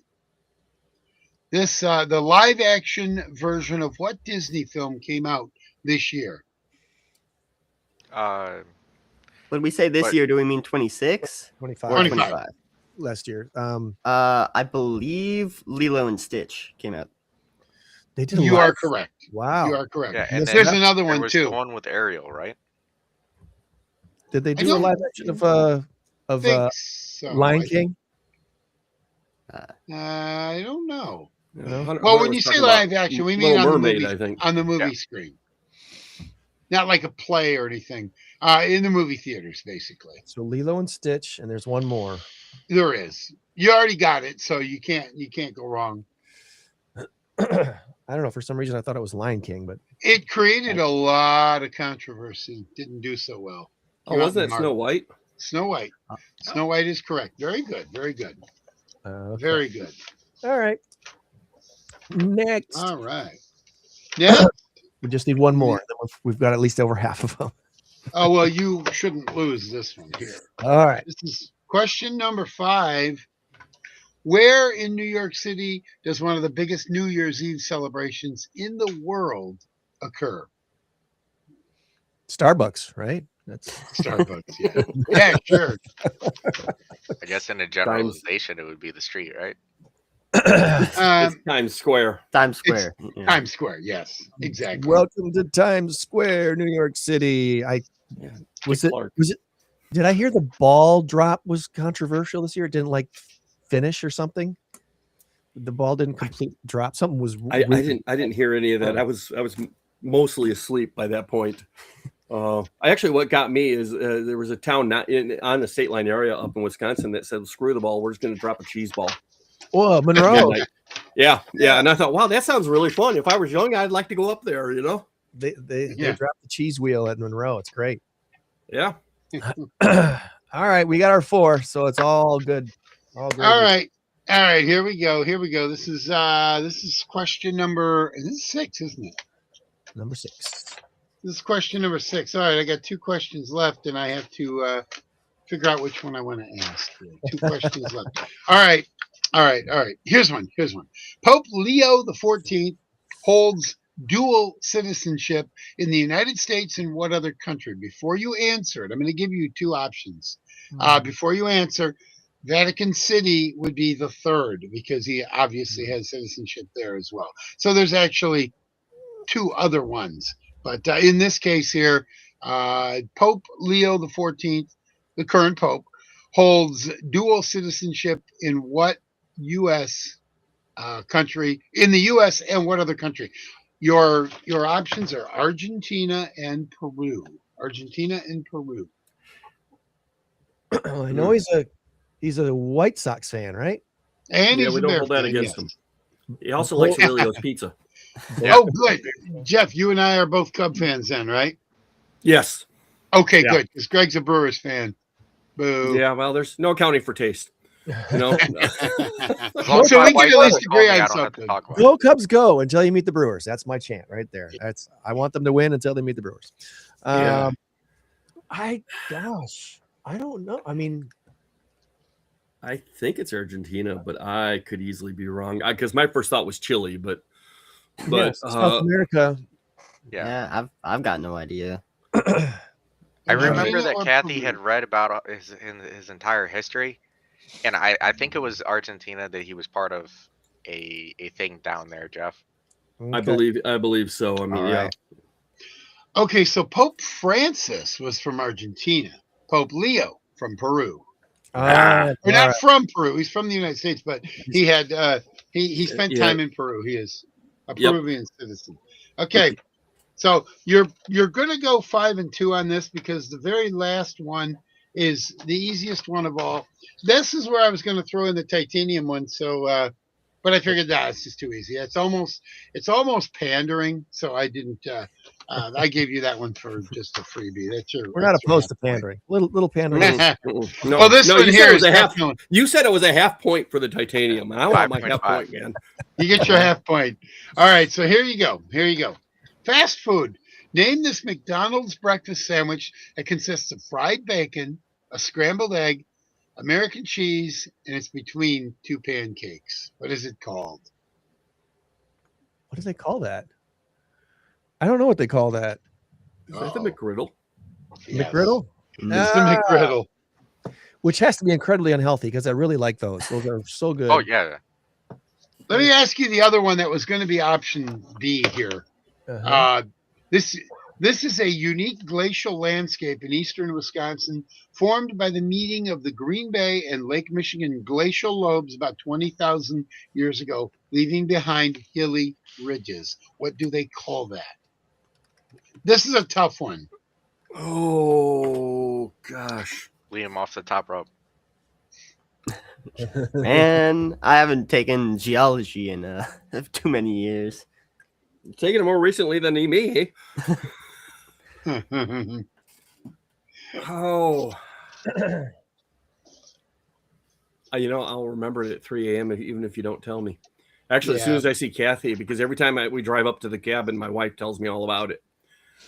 This the live action version of what Disney film came out this year? When we say this year, do we mean 26? 25. 25. Last year. I believe Lilo and Stitch came out. They did. You are correct. Wow. You are correct. Yeah, and there's another one was too. The one with Ariel, right? Did they do a live action of so. Lion King? I don't know. Well, Well, when you say live action, we mean Little on Mermaid, the I think. on the movie screen, not like a play or anything. In the movie theaters, basically. So Lilo and Stitch, and there's one more. There is. You already got it, so you can't go wrong. I don't know. For some reason, I thought it was Lion King, but It created a lot of controversy. Didn't do so well. Oh, wasn't it Snow White? Snow White. Snow White is correct. Very good. Very good. okay. Very good. All right. Next, All right. Yeah. we just need one more. Then we've got at least over half of them. Oh, well, you shouldn't lose this one here. All right. This is question number 5. Where in New York City does one of the biggest New Year's Eve celebrations in the world occur? Starbucks, right? That's Starbucks, yeah. Yeah, sure. I guess in a generalization, it would be the street, right? It's Times Square. Times Square. Yeah. Times Square, yes, exactly. Welcome to Times Square, New York City. Was it? Did I hear the ball drop was controversial this year? It didn't like finish or something. The ball didn't complete drop. Something was. I didn't hear any of that. I was mostly asleep by that point. Actually, what got me is there was a town not on the state line area up in Wisconsin that said, "Screw the ball, we're just going to drop a cheese ball." Oh, Monroe. Yeah, and I thought, wow, that sounds really fun. If I was young, I'd like to go up there. They dropped the cheese wheel at Monroe. It's great. Yeah. All right, we got our 4, so it's all good. All right. Here we go. This is question number. This is 6, isn't it? Number 6. This is question number 6. All right, I got 2 questions left, and I have to figure out which one I want to ask. 2 questions left. All right. Here's one. Pope Leo XIV holds dual citizenship in the United States and what other country? Before you answer it, I'm going to give you 2 options. Before you answer, Vatican City would be the 3rd because he obviously has citizenship there as well. So there's actually 2 other ones. But in this case here, Pope Leo XIV, the current Pope, holds dual citizenship in what U.S. Country? In the U.S. and what other country? Your options are Argentina and Peru. I know he's a White Sox fan, right? And we don't hold that against him. He also likes Aurelio's pizza. Yeah. Oh, good. Jeff, you and I are both Cub fans then, right? Yes. Okay, good. Because Greg's a Brewers fan. Boo. Yeah, well, there's no accounting for taste. So we can at least agree on something. Go Cubs, go until you meet the Brewers. That's my chant right there. I want them to win until they meet the Brewers. I don't know. I mean, I think it's Argentina, but I could easily be wrong because my first thought was Chile, but South America. Yeah, I've got no idea. I remember that Kathy had read about his entire history, and I think it was Argentina that he was part of a thing down there, Jeff. Okay. I believe so. I mean, yeah. Okay, so Pope Francis was from Argentina. Pope Leo from Peru. Not from Peru. He's from the United States, but he had he spent time in Peru. He is a Peruvian citizen. Okay. So you're going to go 5 and 2 on this because the very last one is the easiest one of all. This is where I was going to throw in the titanium one. So, but I figured it's just too easy. It's almost pandering. So I didn't. I gave you that one for just a freebie. We're not opposed to pandering. Little pandering. No, well, this one here is You said it was a half point for the titanium. I want my half point, man. You get your half point. All right. So here you go. Fast food. Name this McDonald's breakfast sandwich that consists of fried bacon, a scrambled egg, American cheese, and it's between 2 pancakes. What is it called? What do they call that? I don't know what they call that. Is that the McGriddle? Yes. McGriddle? It's the McGriddle. Which has to be incredibly unhealthy because I really like those. Those are so good. Oh, yeah. Let me ask you the other one that was going to be option B here. This is a unique glacial landscape in eastern Wisconsin formed by the meeting of the Green Bay and Lake Michigan glacial lobes about 20,000 years ago, leaving behind hilly ridges. What do they call that? This is a tough one. Oh, gosh. Lead him off the top rope. Man, I haven't taken geology in too many years. Taking it more recently than me. Oh. I'll remember it at 3 a.m. even if you don't tell me. Actually, as soon as I see Kathy, because every time we drive up to the cabin, my wife tells me all about it.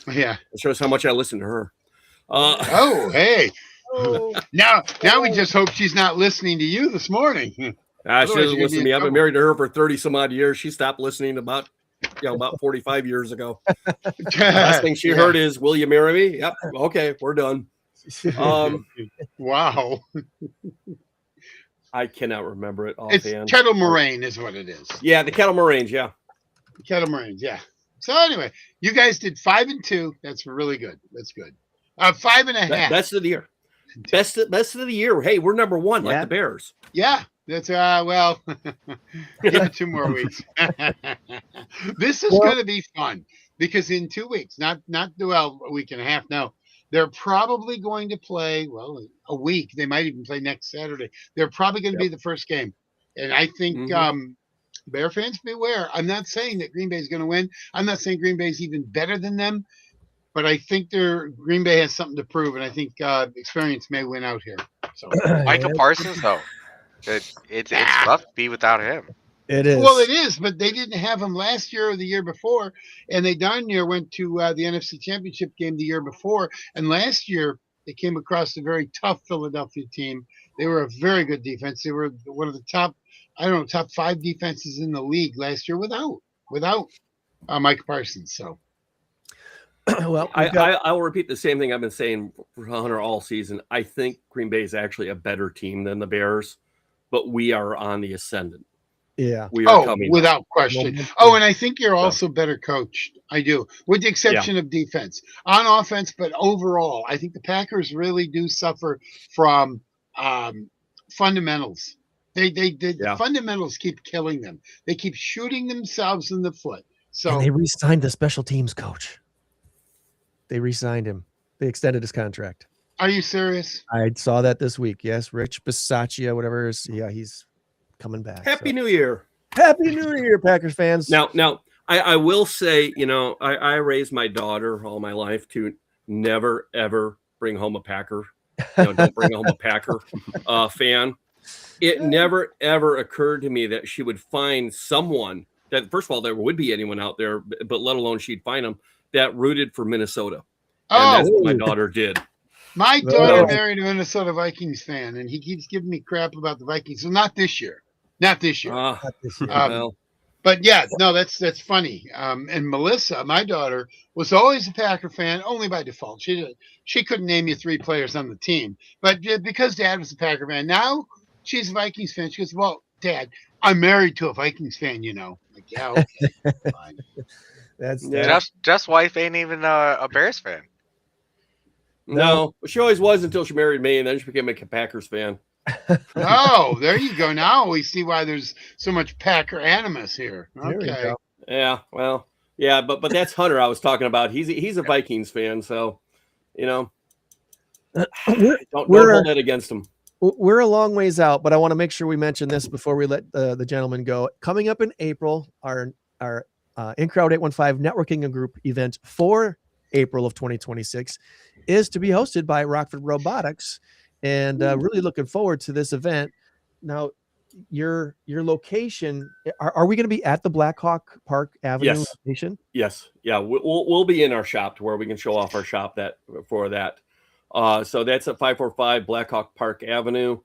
Yeah. It shows how much I listen to her. Oh, hey. Oh. Now we just hope she's not listening to you this morning. She Otherwise, doesn't you're gonna listen be to in me. I've been trouble. married to her for 30 some odd years. She stopped listening about 45 years ago. Last thing she Yeah. heard is, "Will you marry me?" Yep. Okay, we're done. Wow. I cannot remember it It's offhand. kettle moraine is what it is. Yeah, the Kettle Moraines. Yeah. Kettle moraines, yeah. So anyway, you guys did 5 and 2. That's really good. That's good. 5 and a half. Best of the year. Best of the year. Hey, we're number one, like Yeah. the Bears. Yeah, that's well. Give it 2 more weeks. This is going to be fun because in 2 weeks, not a week and a half. No, they're probably going to play a week. They might even play next Saturday. They're probably going to be the first game, and I think Bear fans beware. I'm not saying that Green Bay is going to win. I'm not saying Green Bay is even better than them, but I think Green Bay has something to prove, and I think experience may win out here. So Micah Parsons, though, it's tough to be without him. It is. Well, it is, but they didn't have him last year or the year before, and they darn near went to the NFC Championship game the year before. And last year, they came across a very tough Philadelphia team. They were a very good defense. They were one of the top 5 defenses in the league last year without Mike Parsons. So, well, I will repeat the same thing I've been saying for Hunter all season. I think Green Bay is actually a better team than the Bears, but we are on the ascendant. Yeah. We are coming without question. Oh, and I think you're also better coached. I do, with the exception of defense. On offense, but overall, I think the Packers really do suffer from fundamentals. The fundamentals keep killing them. They keep shooting themselves in the foot. So and they re-signed the special teams coach. They re-signed him. They extended his contract. Are you serious? I saw that this week. Yes, Rich Bisaccia, whatever it is. Yeah, he's coming back. Happy New Year. Happy New Year, Packers fans. Now, I will say, I raised my daughter all my life to never, ever bring home a Packer. Don't bring home a Packer fan. It never, ever occurred to me that she would find someone that, first of all, there would be anyone out there, but let alone she'd find them that rooted for Minnesota. And that's what my daughter did. My daughter married a Minnesota Vikings fan, and he keeps giving me crap about the Vikings. So not this year. Not this year. But yeah, no, that's funny. And Melissa, my daughter, was always a Packer fan, only by default. She couldn't name you 3 players on the team, but because Dad was a Packer fan, now she's a Vikings fan. She goes, "Well, Dad, I'm married to a Vikings fan, Like, yeah, okay, fine." That's Jeff's wife ain't even a Bears fan. No, she always was until she married me, and then she became a Packers fan. Oh, there you go. Now we see why there's so much Packer animus here. Okay. Yeah, well, yeah, but that's Hunter I was talking about. He's a Vikings fan, so don't hold that against him. We're a long ways out, but I want to make sure we mention this before we let the gentleman go. Coming up in April, our In-Crowd 815 networking group event for April of 2026 is to be hosted by Rockford Robotics. And really looking forward to this event. Now, your location, are we going to be at the Blackhawk Park Avenue location? Yes. Yeah, we'll be in our shop to where we can show off our shop for that. So that's at 545 Blackhawk Park Avenue.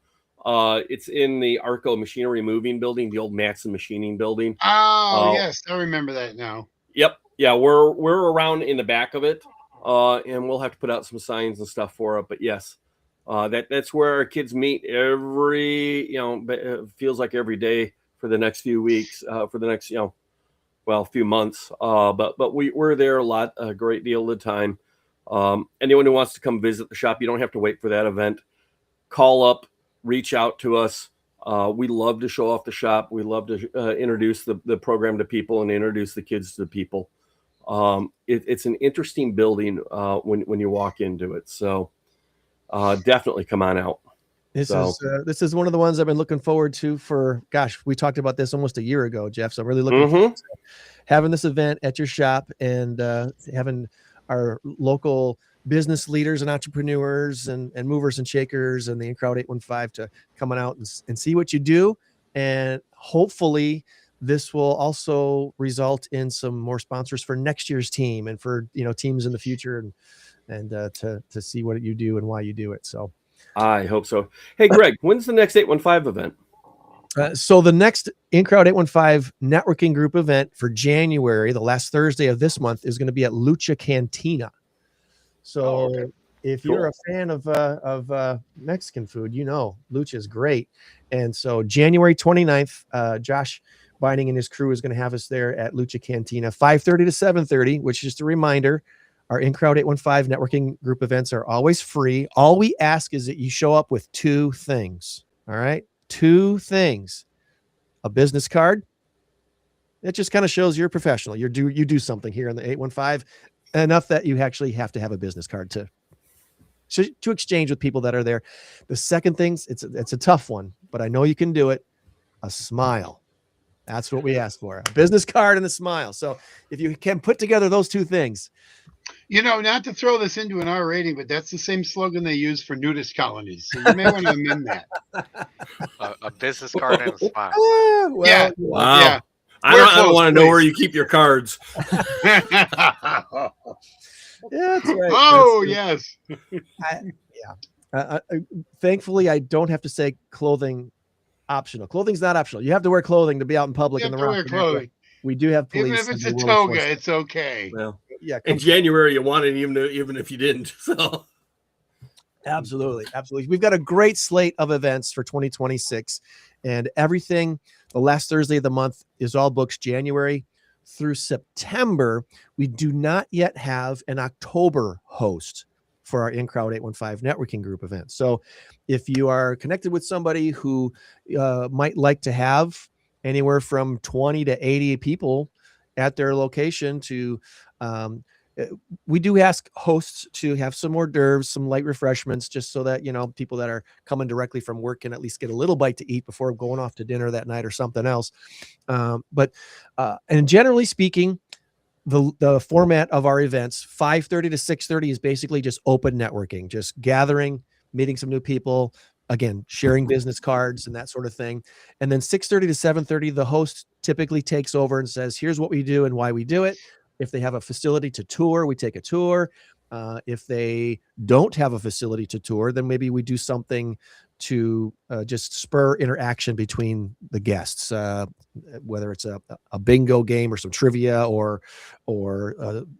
It's in the Arco Machinery Moving Building, the old Matson Machining Building. Oh, yes, I remember that now. Yep. Yeah, we're around in the back of it, and we'll have to put out some signs and stuff for it. But yes. That's where our kids meet it feels like every day for the next few weeks, for the next, few months. But we're there a great deal of the time. Anyone who wants to come visit the shop, you don't have to wait for that event. Call up, reach out to us. We love to show off the shop. We love to introduce the program to people and introduce the kids to people. It's an interesting building when you walk into it. So, definitely come on out. This is one of the ones I've been looking forward to for, we talked about this almost a year ago, Jeff. So I'm really looking forward to having this event at your shop and having our local business leaders and entrepreneurs and movers and shakers and the In-Crowd 815 to come on out and see what you do. And hopefully this will also result in some more sponsors for next year's team and for, teams in the future. And and to see what you do and why you do it. So I hope so. Hey, Greg, when's the next 815 event? So the next InCrowd 815 networking group event for January, the last Thursday of this month, is going to be at Lucha Cantina. So if you're a fan of Mexican food, Lucha is great. And so January 29th, Josh Binding and his crew is going to have us there at Lucha Cantina, 5:30 to 7:30, which is just a reminder. Our InCrowd 815 networking group events are always free. All we ask is that you show up with 2 things. All right. 2 things: a business card. It just kind of shows you're a professional. You do something here in the 815 enough that you actually have to have a business card to exchange with people that are there. The second thing, it's a tough one, but I know you can do it. A smile. That's what we ask for: a business card and a smile. So if you can put together those 2 things. Not to throw this into an R rating, but that's the same slogan they use for nudist colonies. So you may want to amend that. A business card and a smile. Yeah. Wow. Yeah. I don't want to know where you keep your cards. Yeah, that's right. Oh, yes. Thankfully, I don't have to say clothing optional. Clothing's not optional. You have to wear clothing to be out in public. You have to wear clothing. We do have police. Even if it's a toga, it's okay. Well, yeah. In January, you want it even if you didn't. So. Absolutely. We've got a great slate of events for 2026, and everything. The last Thursday of the month is all books. January through September, we do not yet have an October host for our InCrowd 815 networking group event. So if you are connected with somebody who might like to have anywhere from 20 to 80 people at their location to we do ask hosts to have some hors d'oeuvres, some light refreshments, just so that, people that are coming directly from work can at least get a little bite to eat before going off to dinner that night or something else. And generally speaking, the format of our events, 5:30 to 6:30, is basically just open networking, just gathering, meeting some new people, again, sharing business cards and that sort of thing. And then 6:30 to 7:30, the host typically takes over and says, here's what we do and why we do it. If they have a facility to tour, we take a tour. If they don't have a facility to tour, then maybe we do something to just spur interaction between the guests, whether it's a bingo game or some trivia or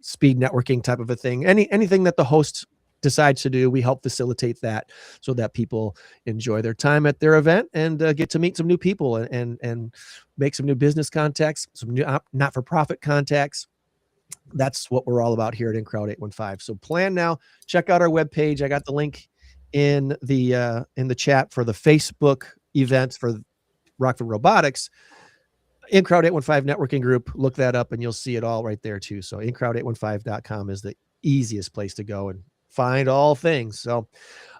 speed networking type of a thing. Anything that the host decides to do, we help facilitate that so that people enjoy their time at their event and get to meet some new people and make some new business contacts, some new not-for-profit contacts. That's what we're all about here at InCrowd 815. So plan now. Check out our webpage. I got the link in the chat for the Facebook event for Rockford Robotics. InCrowd 815 networking group. Look that up and you'll see it all right there too. So InCrowd815.com is the easiest place to go and find all things. So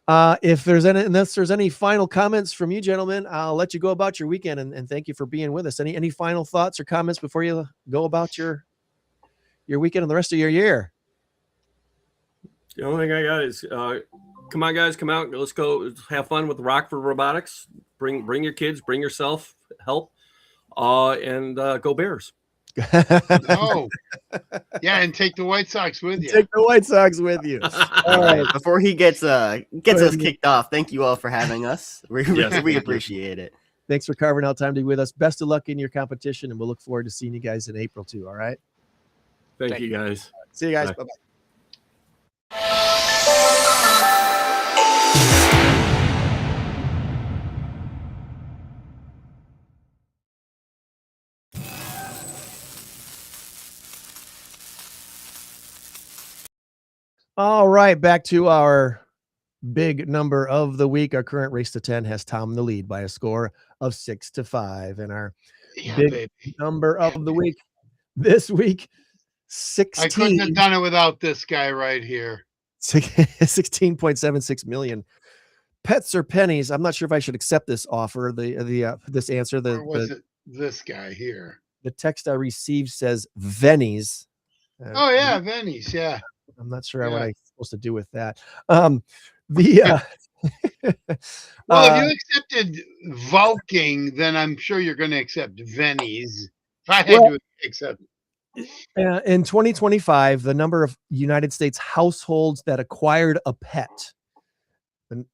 unless there's any final comments from you gentlemen, I'll let you go about your weekend and thank you for being with us. Any final thoughts or comments before you go about your weekend and the rest of your year? The only thing I got is come on, guys, come out. Let's go have fun with Rockford Robotics. Bring your kids, bring yourself, help, and go Bears. Oh, yeah, and take the White Sox with you. Take the White Sox with you. All right, before he gets us kicked off, thank you all for having us. We appreciate it. Thanks for carving out time to be with us. Best of luck in your competition, and we'll look forward to seeing you guys in April too. All right. Thank you, guys. See you guys. Bye. Bye-bye. All right, back to our big number of the week. Our current race to 10 has Tom in the lead by a score of 6-5. And our big number of the week this week, 16. I couldn't have done it without this guy right here. 16.76 million. Pets or pennies? I'm not sure if I should accept this offer. This answer. Or was it this guy here? The text I received says Vennies. Oh yeah, Vennies. Yeah. I'm not sure what I'm supposed to do with that. Well, if you accepted Vulking, then I'm sure you're going to accept Vennies. If I had to accept. In 2025, the number of United States households that acquired a pet,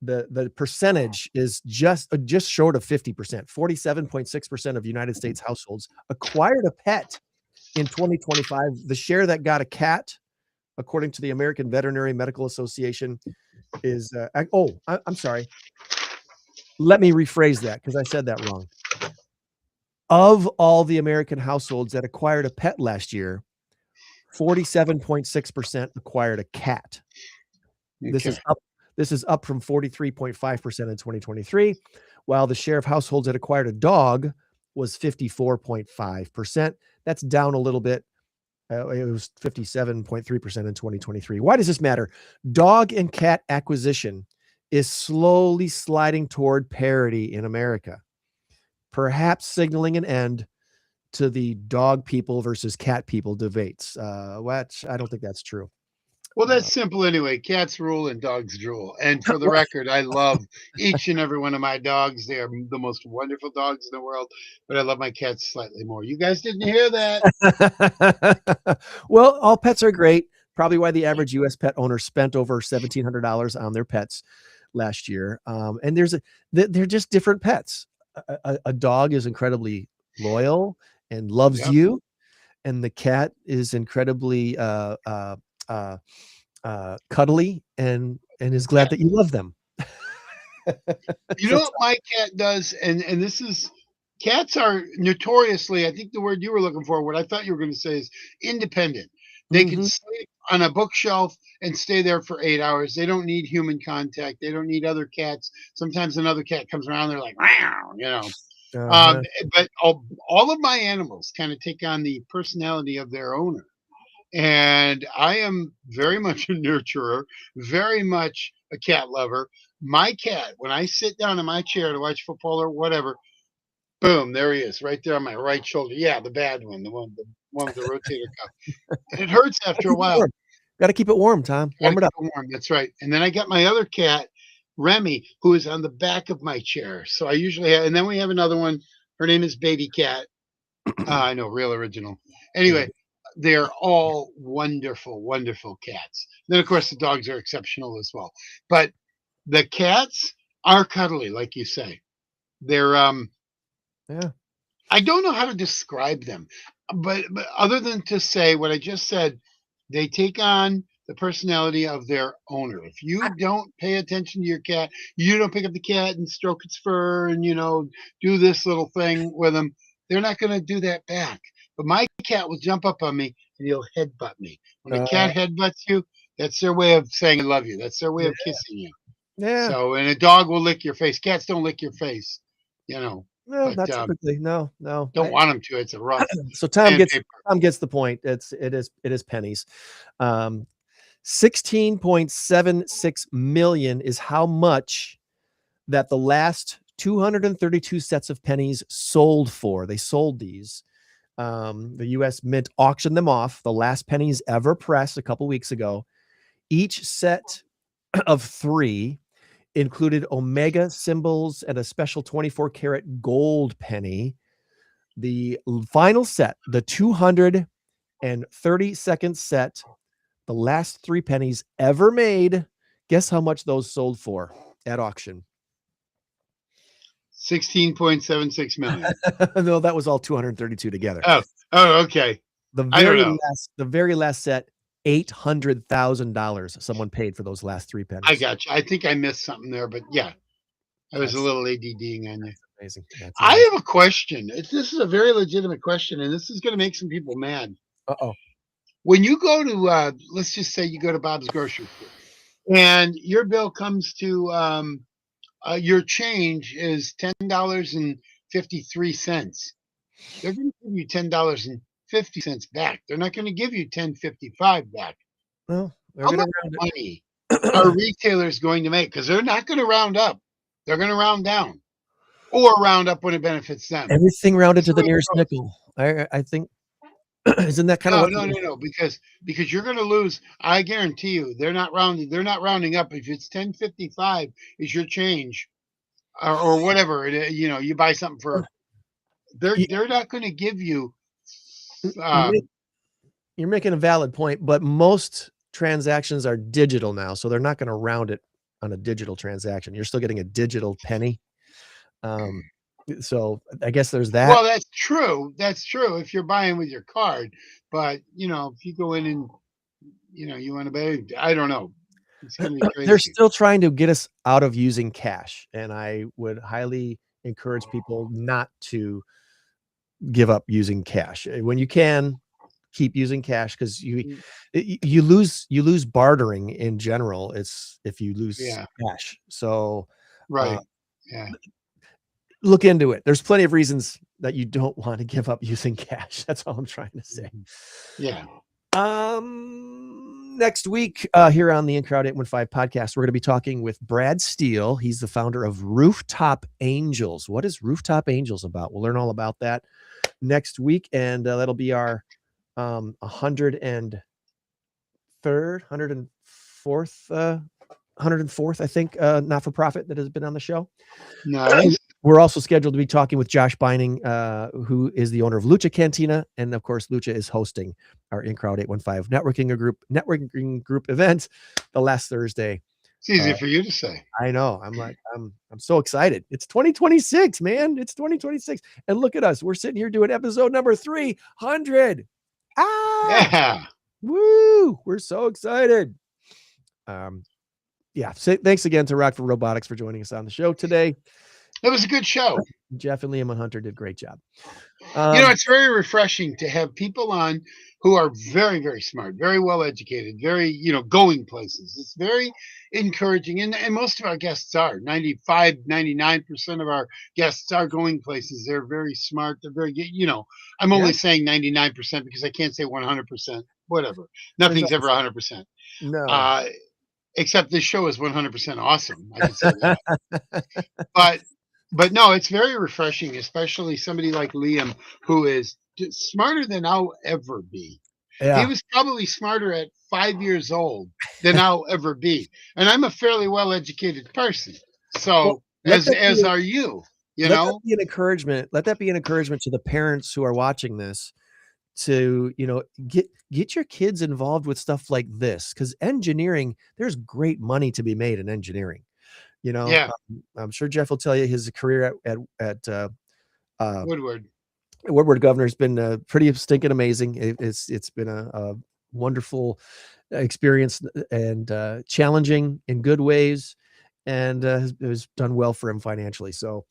the percentage is just short of 50%. 47.6% of United States households acquired a pet in 2025. The share that got a cat, according to the American Veterinary Medical Association, is I'm sorry. Let me rephrase that because I said that wrong. Of all the American households that acquired a pet last year, 47.6% acquired a cat. Okay. This is up from 43.5% in 2023, while the share of households that acquired a dog was 54.5%. That's down a little bit. It was 57.3% in 2023. Why does this matter? Dog and cat acquisition is slowly sliding toward parity in America, perhaps signaling an end to the dog people versus cat people debates. Which I don't think that's true. Well, that's simple anyway. Cats rule and dogs drool. And for the record, I love each and every one of my dogs. They are the most wonderful dogs in the world, but I love my cats slightly more. You guys didn't hear that. Well, all pets are great. Probably why the average U.S. pet owner spent over $1,700 on their pets last year. And they're just different pets. A dog is incredibly loyal and loves you, and the cat is incredibly cuddly and is glad that you love them. You know what my cat does, and this is, cats are notoriously, I think the word you were looking for, what I thought you were going to say is independent. They can sleep on a bookshelf and stay there for 8 hours. They don't need human contact. They don't need other cats. Sometimes another cat comes around, they're like, wow, you know. But all of my animals kind of take on the personality of their owner. And I am very much a nurturer, very much a cat lover. My cat, when I sit down in my chair to watch football or whatever, boom, there he is, right there on my right shoulder. Yeah, the bad one, the one with the rotator cuff. It hurts after a while. Got to keep it warm, Tom. Warm it up. Warm. That's right. And then I got my other cat, Remy, who is on the back of my chair. So I usually have, and then we have another one. Her name is Baby Cat. I know, real original. Anyway, they're all wonderful, wonderful cats. Then, of course, the dogs are exceptional as well. But the cats are cuddly, like you say. They're I don't know how to describe them, but other than to say what I just said, they take on the personality of their owner. If you don't pay attention to your cat, you don't pick up the cat and stroke its fur and, you know, do this little thing with them, they're not going to do that back. But my cat will jump up on me and he'll headbutt me. When a cat headbutts you, that's their way of saying I love you. That's their way of kissing you. Yeah. So, and a dog will lick your face. Cats don't lick your face, you know. No, not typically. No. Don't want them to. It's a rough. So Tom gets the point. It is pennies. 16.76 million is how much that the last 232 sets of pennies sold for. They sold these. The U.S. Mint auctioned them off. The last pennies ever pressed a couple weeks ago. Each set of 3 included omega symbols and a special 24-karat gold penny. The final set, the 232nd set, the last 3 pennies ever made. Guess how much those sold for at auction? 16.76 million. No, that was all 232 together. Oh, okay. The very last set, $800,000 someone paid for those last 3 pennies. I got you. I think I missed something there, but yeah, I was a little ADDing on you. Amazing. I have a question. This is a very legitimate question, and this is going to make some people mad. When you go to, let's just say you go to Bob's grocery store, and your bill comes to, your change is $10.53. They're going to give you $10.50 back. They're not going to give you $10.55 back. Well, how much money are retailers going to make? Because they're not going to round up. They're going to round down, or round up when it benefits them. Everything rounded to the nearest nickel. I think. Isn't that kind of no? Because you're going to lose. I guarantee you, they're not rounding. They're not rounding up. If it's $10.55 is your change, or whatever, you know, you buy something for. They're not going to give you. You're making a valid point, but most transactions are digital now, so they're not going to round it on a digital transaction. You're still getting a digital penny. So I guess there's that. Well, that's true. That's true if you're buying with your card. But, if you go in and, you want to buy, I don't know. It's going to be crazy. They're still trying to get us out of using cash. And I would highly encourage people not to give up using cash. When you can, keep using cash, because you lose bartering in general. It's if you lose cash. So right. Yeah. Look into it. There's plenty of reasons that you don't want to give up using cash. That's all I'm trying to say. Yeah. Next week, here on the In Crowd 815 podcast, we're going to be talking with Brad Steele. He's the founder of Rooftop Angels. What is Rooftop Angels about? We'll learn all about that next week, and that'll be our 104th, I think, not-for-profit that has been on the show. Nice. We're also scheduled to be talking with Josh Beining, who is the owner of Lucha Cantina. And of course, Lucha is hosting our In Crowd 815 networking group event the last Thursday. It's easy for you to say. I know. I'm so excited. It's 2026, man. It's 2026. And look at us. We're sitting here doing episode number 300. Yeah. Woo. We're so excited. Thanks again to Rockford Robotics for joining us on the show today. It was a good show. Jeff and Liam and Hunter did a great job. It's very refreshing to have people on who are very, very smart, very well educated, very, going places. It's very encouraging. And most of our guests are 95, 99% of our guests are going places. They're very smart. They're very, I'm only saying 99% because I can't say 100%, whatever. Nothing's ever 100%. No. Except this show is 100% awesome. I can say that. But no, it's very refreshing, especially somebody like Liam, who is smarter than I'll ever be. Yeah. He was probably smarter at 5 years old than I'll ever be. And I'm a fairly well-educated person. So as are you, Let that be an encouragement. Let that be an encouragement to the parents who are watching this to, get your kids involved with stuff like this, because engineering, there's great money to be made in engineering. I'm sure Jeff will tell you his career at Woodward Governor has been pretty stinking amazing. It's been a wonderful experience and challenging in good ways, and has done well for him financially. So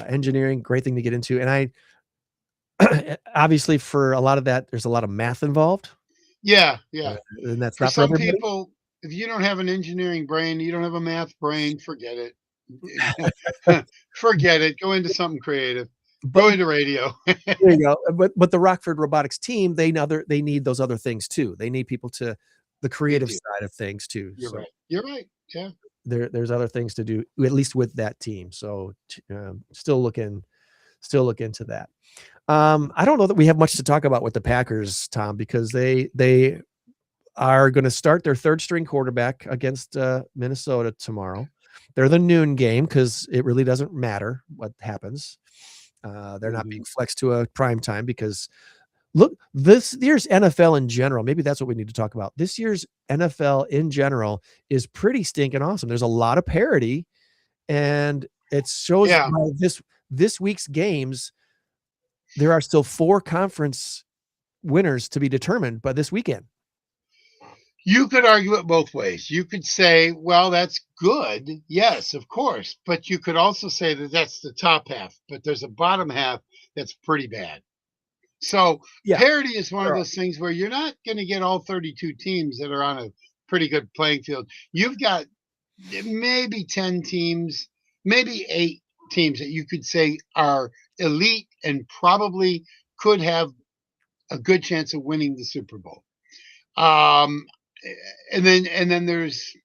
engineering, great thing to get into. And obviously for a lot of that, there's a lot of math involved. Yeah. And that's for not some for everybody. people. If you don't have an engineering brain, you don't have a math brain, forget it. Forget it. Go into something creative. Go into radio. There you go. But the Rockford Robotics team, they need those other things too. They need people to the creative side of things too. You're right. Yeah. There's other things to do, at least with that team. So still look into that. I don't know that we have much to talk about with the Packers, Tom, because they are going to start their third string quarterback against Minnesota tomorrow. They're the noon game because it really doesn't matter what happens. They're not being flexed to a prime time because look, this year's NFL in general, maybe that's what we need to talk about. This year's NFL in general is pretty stinking awesome. There's a lot of parity, and it shows by this week's games, there are still 4 conference winners to be determined by this weekend. You could argue it both ways. You could say, well, that's good. Yes, of course. But you could also say that that's the top half, but there's a bottom half that's pretty bad. So parity is one of those things where you're not going to get all 32 teams that are on a pretty good playing field. You've got maybe 10 teams, maybe 8 teams that you could say are elite and probably could have a good chance of winning the Super Bowl. And then there's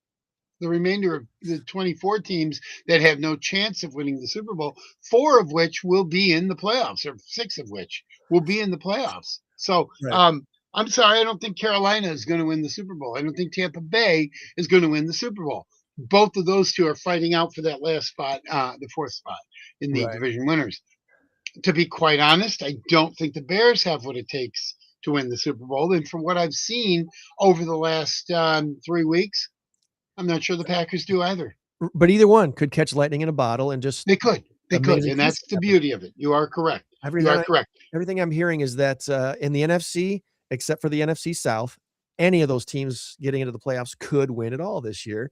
the remainder of the 24 teams that have no chance of winning the Super Bowl, 4 of which will be in the playoffs, or 6 of which will be in the playoffs. So I'm sorry, I don't think Carolina is going to win the Super Bowl. I don't think Tampa Bay is going to win the Super Bowl. Both of those two are fighting out for that last spot, the 4th spot in the division winners. To be quite honest, I don't think the Bears have what it takes to win the Super Bowl. And from what I've seen over the last 3 weeks, I'm not sure the Packers do either. But either one could catch lightning in a bottle and just They could. amazing And that's things the happen. beauty of it. You are correct. Everything I'm hearing is that in the NFC, except for the NFC South, any of those teams getting into the playoffs could win it all this year.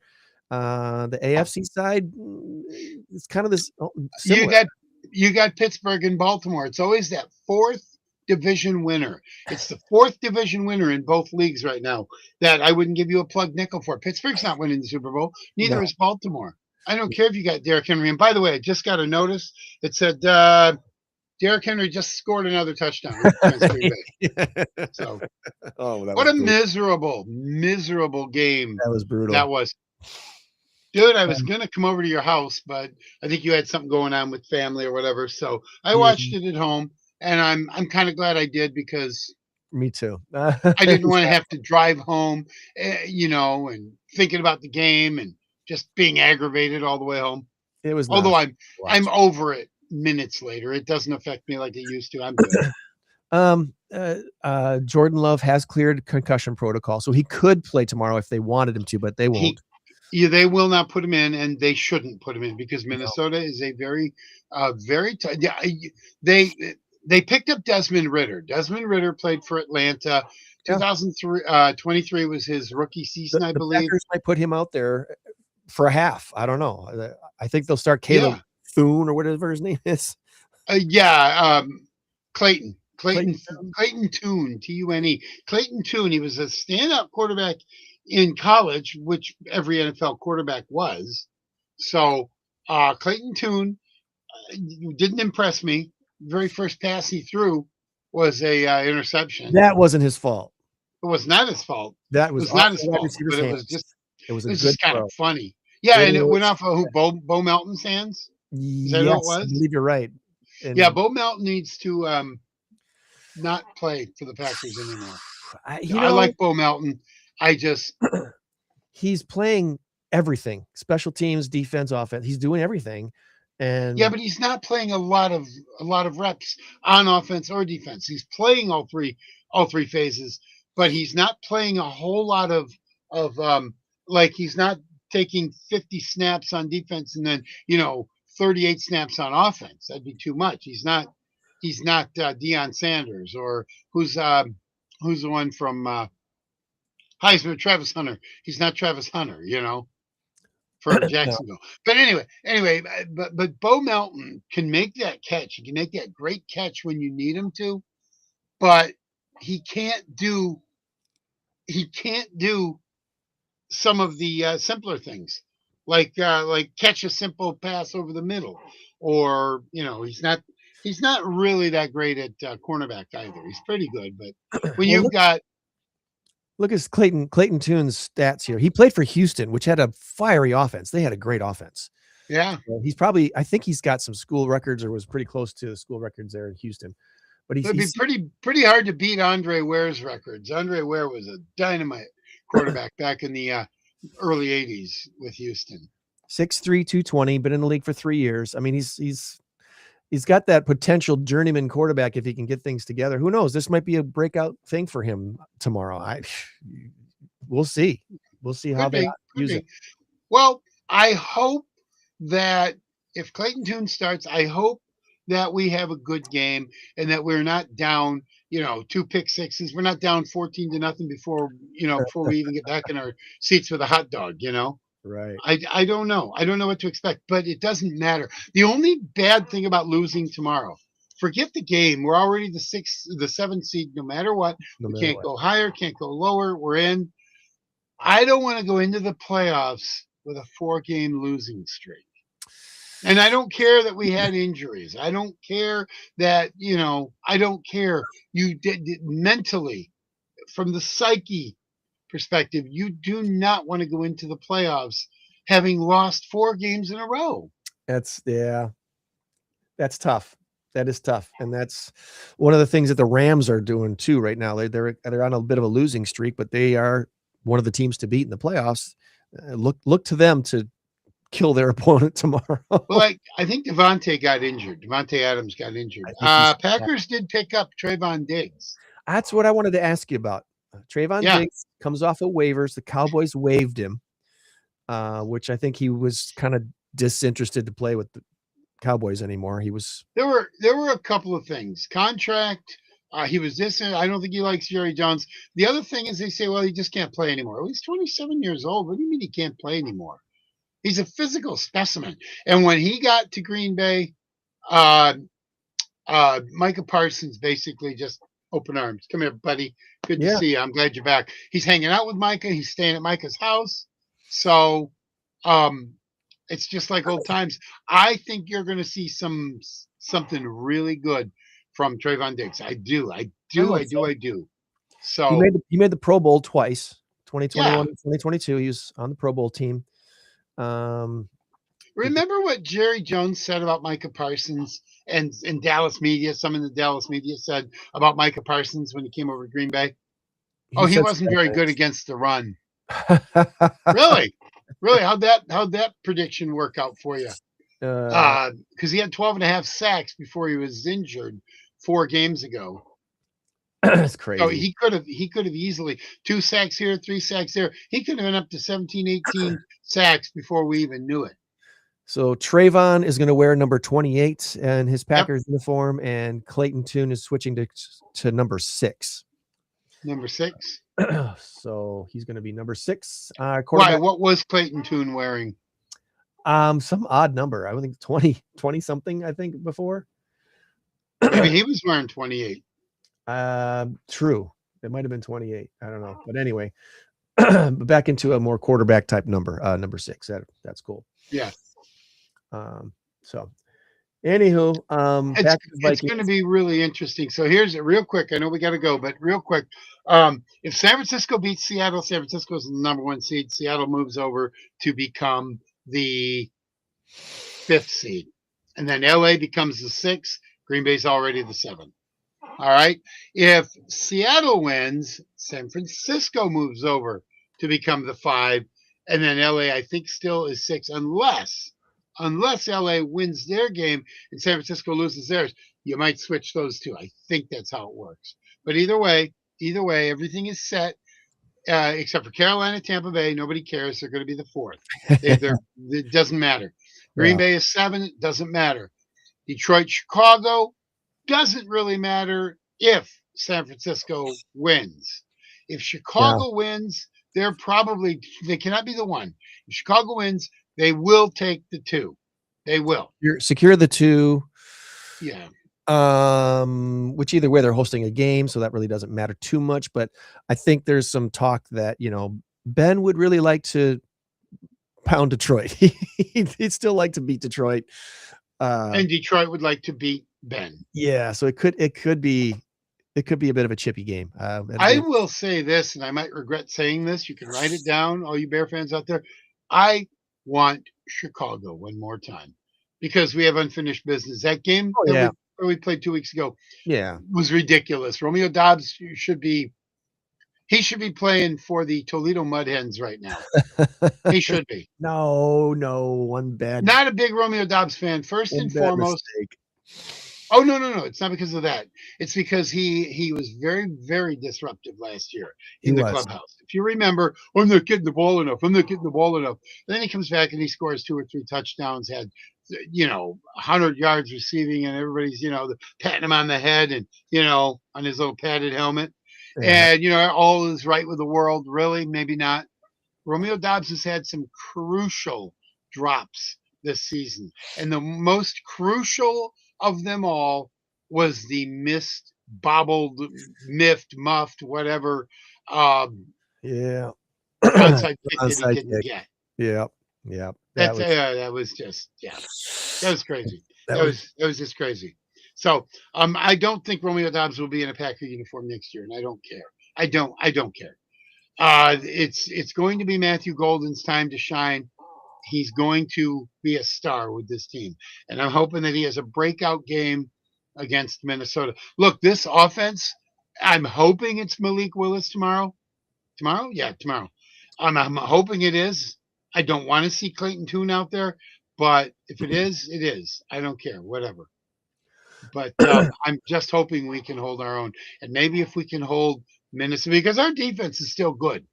The AFC side, it's kind of this similar. You got Pittsburgh and Baltimore. It's always that fourth division winner. It's the fourth division winner in both leagues right now that I wouldn't give you a plug nickel for. Pittsburgh's not winning the Super Bowl. Neither is Baltimore. I don't care if you got Derrick Henry. And by the way, I just got a notice. It said Derrick Henry just scored another touchdown. So, what a miserable game that was brutal. That was. Dude, I was going to come over to your house, but I think you had something going on with family or whatever. So I watched it at home, and I'm kind of glad I did because me too. I didn't want to have to drive home, and thinking about the game and just being aggravated all the way home. It was. Although I'm over it minutes later. It doesn't affect me like it used to. I'm good. Jordan Love has cleared concussion protocol, so he could play tomorrow if they wanted him to, but they won't. They will not put him in, and they shouldn't put him in because Minnesota is a very, very. They picked up Desmond Ridder. Desmond Ridder played for Atlanta. 2023 was his rookie season, I believe. Packers might put him out there for a half. I don't know. I think they'll start Caleb Thune or whatever his name is. Clayton Tune, Tune. Clayton Tune. He was a standout quarterback in college, which every NFL quarterback was. So Clayton Tune didn't impress me. Very first pass he threw was a interception. That wasn't his fault. It was not his fault. That was not his fault. But it was just kind of funny. Yeah, and it went off of Bo Melton's hands. Is that what it was? I believe you're right. And Bo Melton needs to not play for the Packers anymore. I like Bo Melton. He's playing everything, special teams, defense, offense. He's doing everything. And but he's not playing a lot of reps on offense or defense. He's playing all three phases, but he's not playing a whole lot of like he's not taking 50 snaps on defense and then 38 snaps on offense. That'd be too much. He's not Deion Sanders or who's the one from Heisman, Travis Hunter. He's not Travis Hunter, for Jacksonville. But anyway, but Bo Melton can make that catch. He can make that great catch when you need him to, but he can't do some of the simpler things, like catch a simple pass over the middle, or he's not really that great at cornerback either. He's pretty good, but when you've got look at Clayton Tune's stats here. He played for Houston, which had a fiery offense. They had a great offense. Yeah. So I think he's got some school records or was pretty close to the school records there in Houston. But it'd be pretty hard to beat Andre Ware's records. Andre Ware was a dynamite quarterback back in the early 80s with Houston. 6'3", 220, been in the league for 3 years. I mean, he's got that potential journeyman quarterback if he can get things together. Who knows? This might be a breakout thing for him tomorrow. We'll see. We'll see how they use it. Well, I hope that if Clayton Tune starts, I hope that we have a good game and that we're not down, 2 pick sixes. We're not down 14-0 before we even get back in our seats with a hot dog, Right. I don't know. I don't know what to expect, but it doesn't matter. The only bad thing about losing tomorrow, forget the game. We're already the 7th seed, no matter what. We can't go higher, can't go lower. We're in. I don't want to go into the playoffs with a 4-game losing streak. And I don't care that we had injuries. I don't care that, I don't care. You did mentally, from the psyche perspective, you do not want to go into the playoffs having lost 4 games in a row. That's tough. That is tough. And that's one of the things that the Rams are doing too right now. They're on a bit of a losing streak, but they are one of the teams to beat in the playoffs. Look to them to kill their opponent tomorrow. Well, I think Devontae got injured. Devontae Adams got injured. Packers did pick up Trayvon Diggs. That's what I wanted to ask you about. Trayvon Diggs comes off of waivers. The Cowboys waived him, which I think he was kind of disinterested to play with the Cowboys anymore. He was. There were a couple of things. Contract. He was distant. I don't think he likes Jerry Jones. The other thing is they say, well, he just can't play anymore. Well, he's 27 years old. What do you mean he can't play anymore? He's a physical specimen. And when he got to Green Bay, Micah Parsons basically just open arms. Come here, buddy. Good to see you. I'm glad you're back. He's hanging out with Micah. He's staying at Micah's house. So it's just like old times. I think you're going to see something really good from Trayvon Diggs. I do. So he made the Pro Bowl twice, 2021 and 2022. He was on the Pro Bowl team. Remember what Jerry Jones said about Micah Parsons and in Dallas media? Some in the Dallas media said about Micah Parsons when he came over to Green Bay. He wasn't very good against the run. Really? How'd that prediction work out for you? Because he had 12 and a half sacks before he was injured 4 games ago. That's crazy. So he could have easily 2 sacks here, 3 sacks there. He could have been up to 17, 18 sacks before we even knew it. So Trayvon is going to wear number 28 and his Packers uniform, and Clayton Tune is switching to number 6. Number 6. So he's going to be number 6. Why? What was Clayton Tune wearing? Some odd number. I would think 20 something. I think before. Maybe he was wearing 28. True. It might have been 28. I don't know. But anyway, back into a more quarterback type number. Number 6. That's cool. Yeah. So anywho, it's going to be really interesting. So here's it real quick. I know we got to go, but real quick. If San Francisco beats Seattle, San Francisco is the number 1 seed. Seattle moves over to become the 5th seed. And then LA becomes the 6th. Green Bay's already the 7th. All right. If Seattle wins, San Francisco moves over to become the 5. And then LA, I think, still is 6, unless LA wins their game and San Francisco loses theirs. You might switch those two. I think that's how it works. But either way, everything is set, except for Carolina, Tampa Bay. Nobody cares. They're going to be the 4th. It doesn't matter. Green Bay is 7. It doesn't matter. Detroit, Chicago doesn't really matter if San Francisco wins. If Chicago wins, they cannot be the 1. If Chicago wins, they will take the 2. They will. Secure the 2. Yeah. Which either way they're hosting a game, so that really doesn't matter too much. But I think there's some talk that, Ben would really like to pound Detroit. He'd still like to beat Detroit. And Detroit would like to beat Ben. Yeah, so it could be a bit of a chippy game. I will say this, and I might regret saying this. You can write it down, all you Bear fans out there. I want Chicago one more time because we have unfinished business. That game we played 2 weeks ago was ridiculous. Romeo Dobbs should be playing for the Toledo Mud Hens right now. He should be. No, one bad. Not a big Romeo Dobbs fan, first and foremost. Mistake. Oh, no. It's not because of that. It's because he was very, very disruptive last year in the clubhouse. If you remember, I'm not getting the ball enough. Then he comes back and he scores 2 or 3 touchdowns, had 100 yards receiving, and everybody's patting him on the head and on his little padded helmet. And all is right with the world. Really, maybe not. Romeo Dobbs has had some crucial drops this season, and the most crucial of them all was the missed, bobbled, muffed, whatever. Onside kick that he didn't get. Yeah. That was crazy. That was just crazy. So I don't think Romeo Dobbs will be in a Packer uniform next year, and I don't care. I don't care. It's going to be Matthew Golden's time to shine. He's going to be a star with this team, and I'm hoping that he has a breakout game against Minnesota. Look, this offense, I'm hoping it's Malik Willis tomorrow. Tomorrow? Yeah, tomorrow. I'm hoping it is. I don't want to see Clayton Tune out there, but if it is, it is. I don't care. Whatever. But I'm just hoping we can hold our own. And maybe if we can hold Minnesota, because our defense is still good.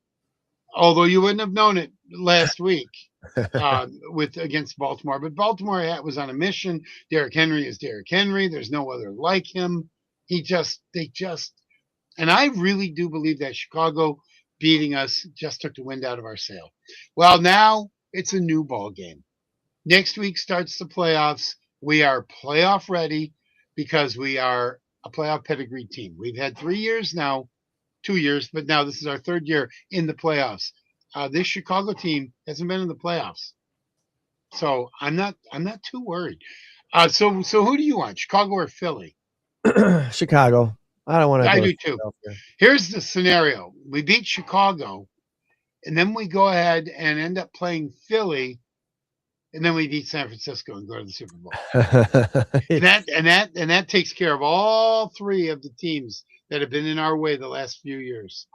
Although you wouldn't have known it last week against Baltimore. But Baltimore was on a mission. Derrick Henry is Derrick Henry. There's no other like him. And I really do believe that Chicago beating us just took the wind out of our sail. Well, now it's a new ball game. Next week starts the playoffs. We are playoff ready because we are a playoff pedigree team. We've had 3 years now, 2 years, but now this is our third year in the playoffs. This Chicago team hasn't been in the playoffs, so I'm not too worried. So who do you want, Chicago or Philly? Chicago. I don't want to. I do too. Here's the scenario: we beat Chicago, and then we go ahead and end up playing Philly, and then we beat San Francisco and go to the Super Bowl. and that takes care of all three of the teams that have been in our way the last few years.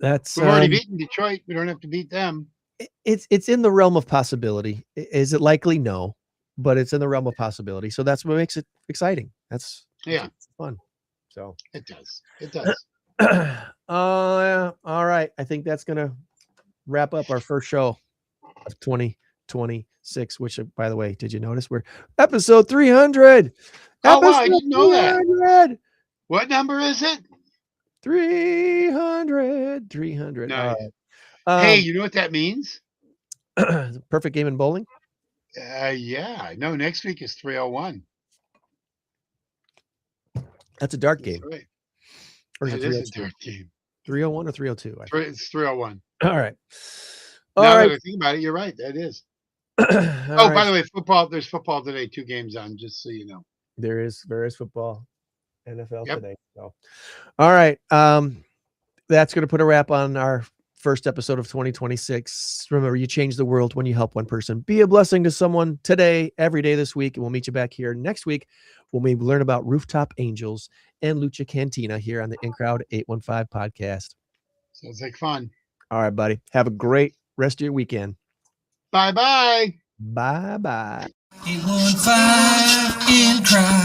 We've already beaten Detroit. We don't have to beat them. It's in the realm of possibility. Is it likely? No, but it's in the realm of possibility. So that's what makes it exciting. That's fun. So it does. All right. I think that's gonna wrap up our first show of 2026. Which, by the way, did you notice we're episode 300? Oh wow, I didn't know that. What number is it? 300. Nice. Hey, you know what that means? Perfect game in bowling. Yeah. No, next week is 301. That's a dart game. Right. Or is it it is a dart game. 301 or 302? It's 301. All right. Now that I think about it, you're right. That is. By the way, football. There's football today. 2 games on, just so you know. There is football, NFL today. So, all right. That's going to put a wrap on our first episode of 2026. Remember, you change the world when you help one person. Be a blessing to someone today, every day this week, and we'll meet you back here next week when we learn about Rooftop Angels and Lucha Cantina here on the In Crowd 815 podcast. Sounds like fun. All right, buddy. Have a great rest of your weekend. Bye-bye. Bye-bye. 815 In Crowd.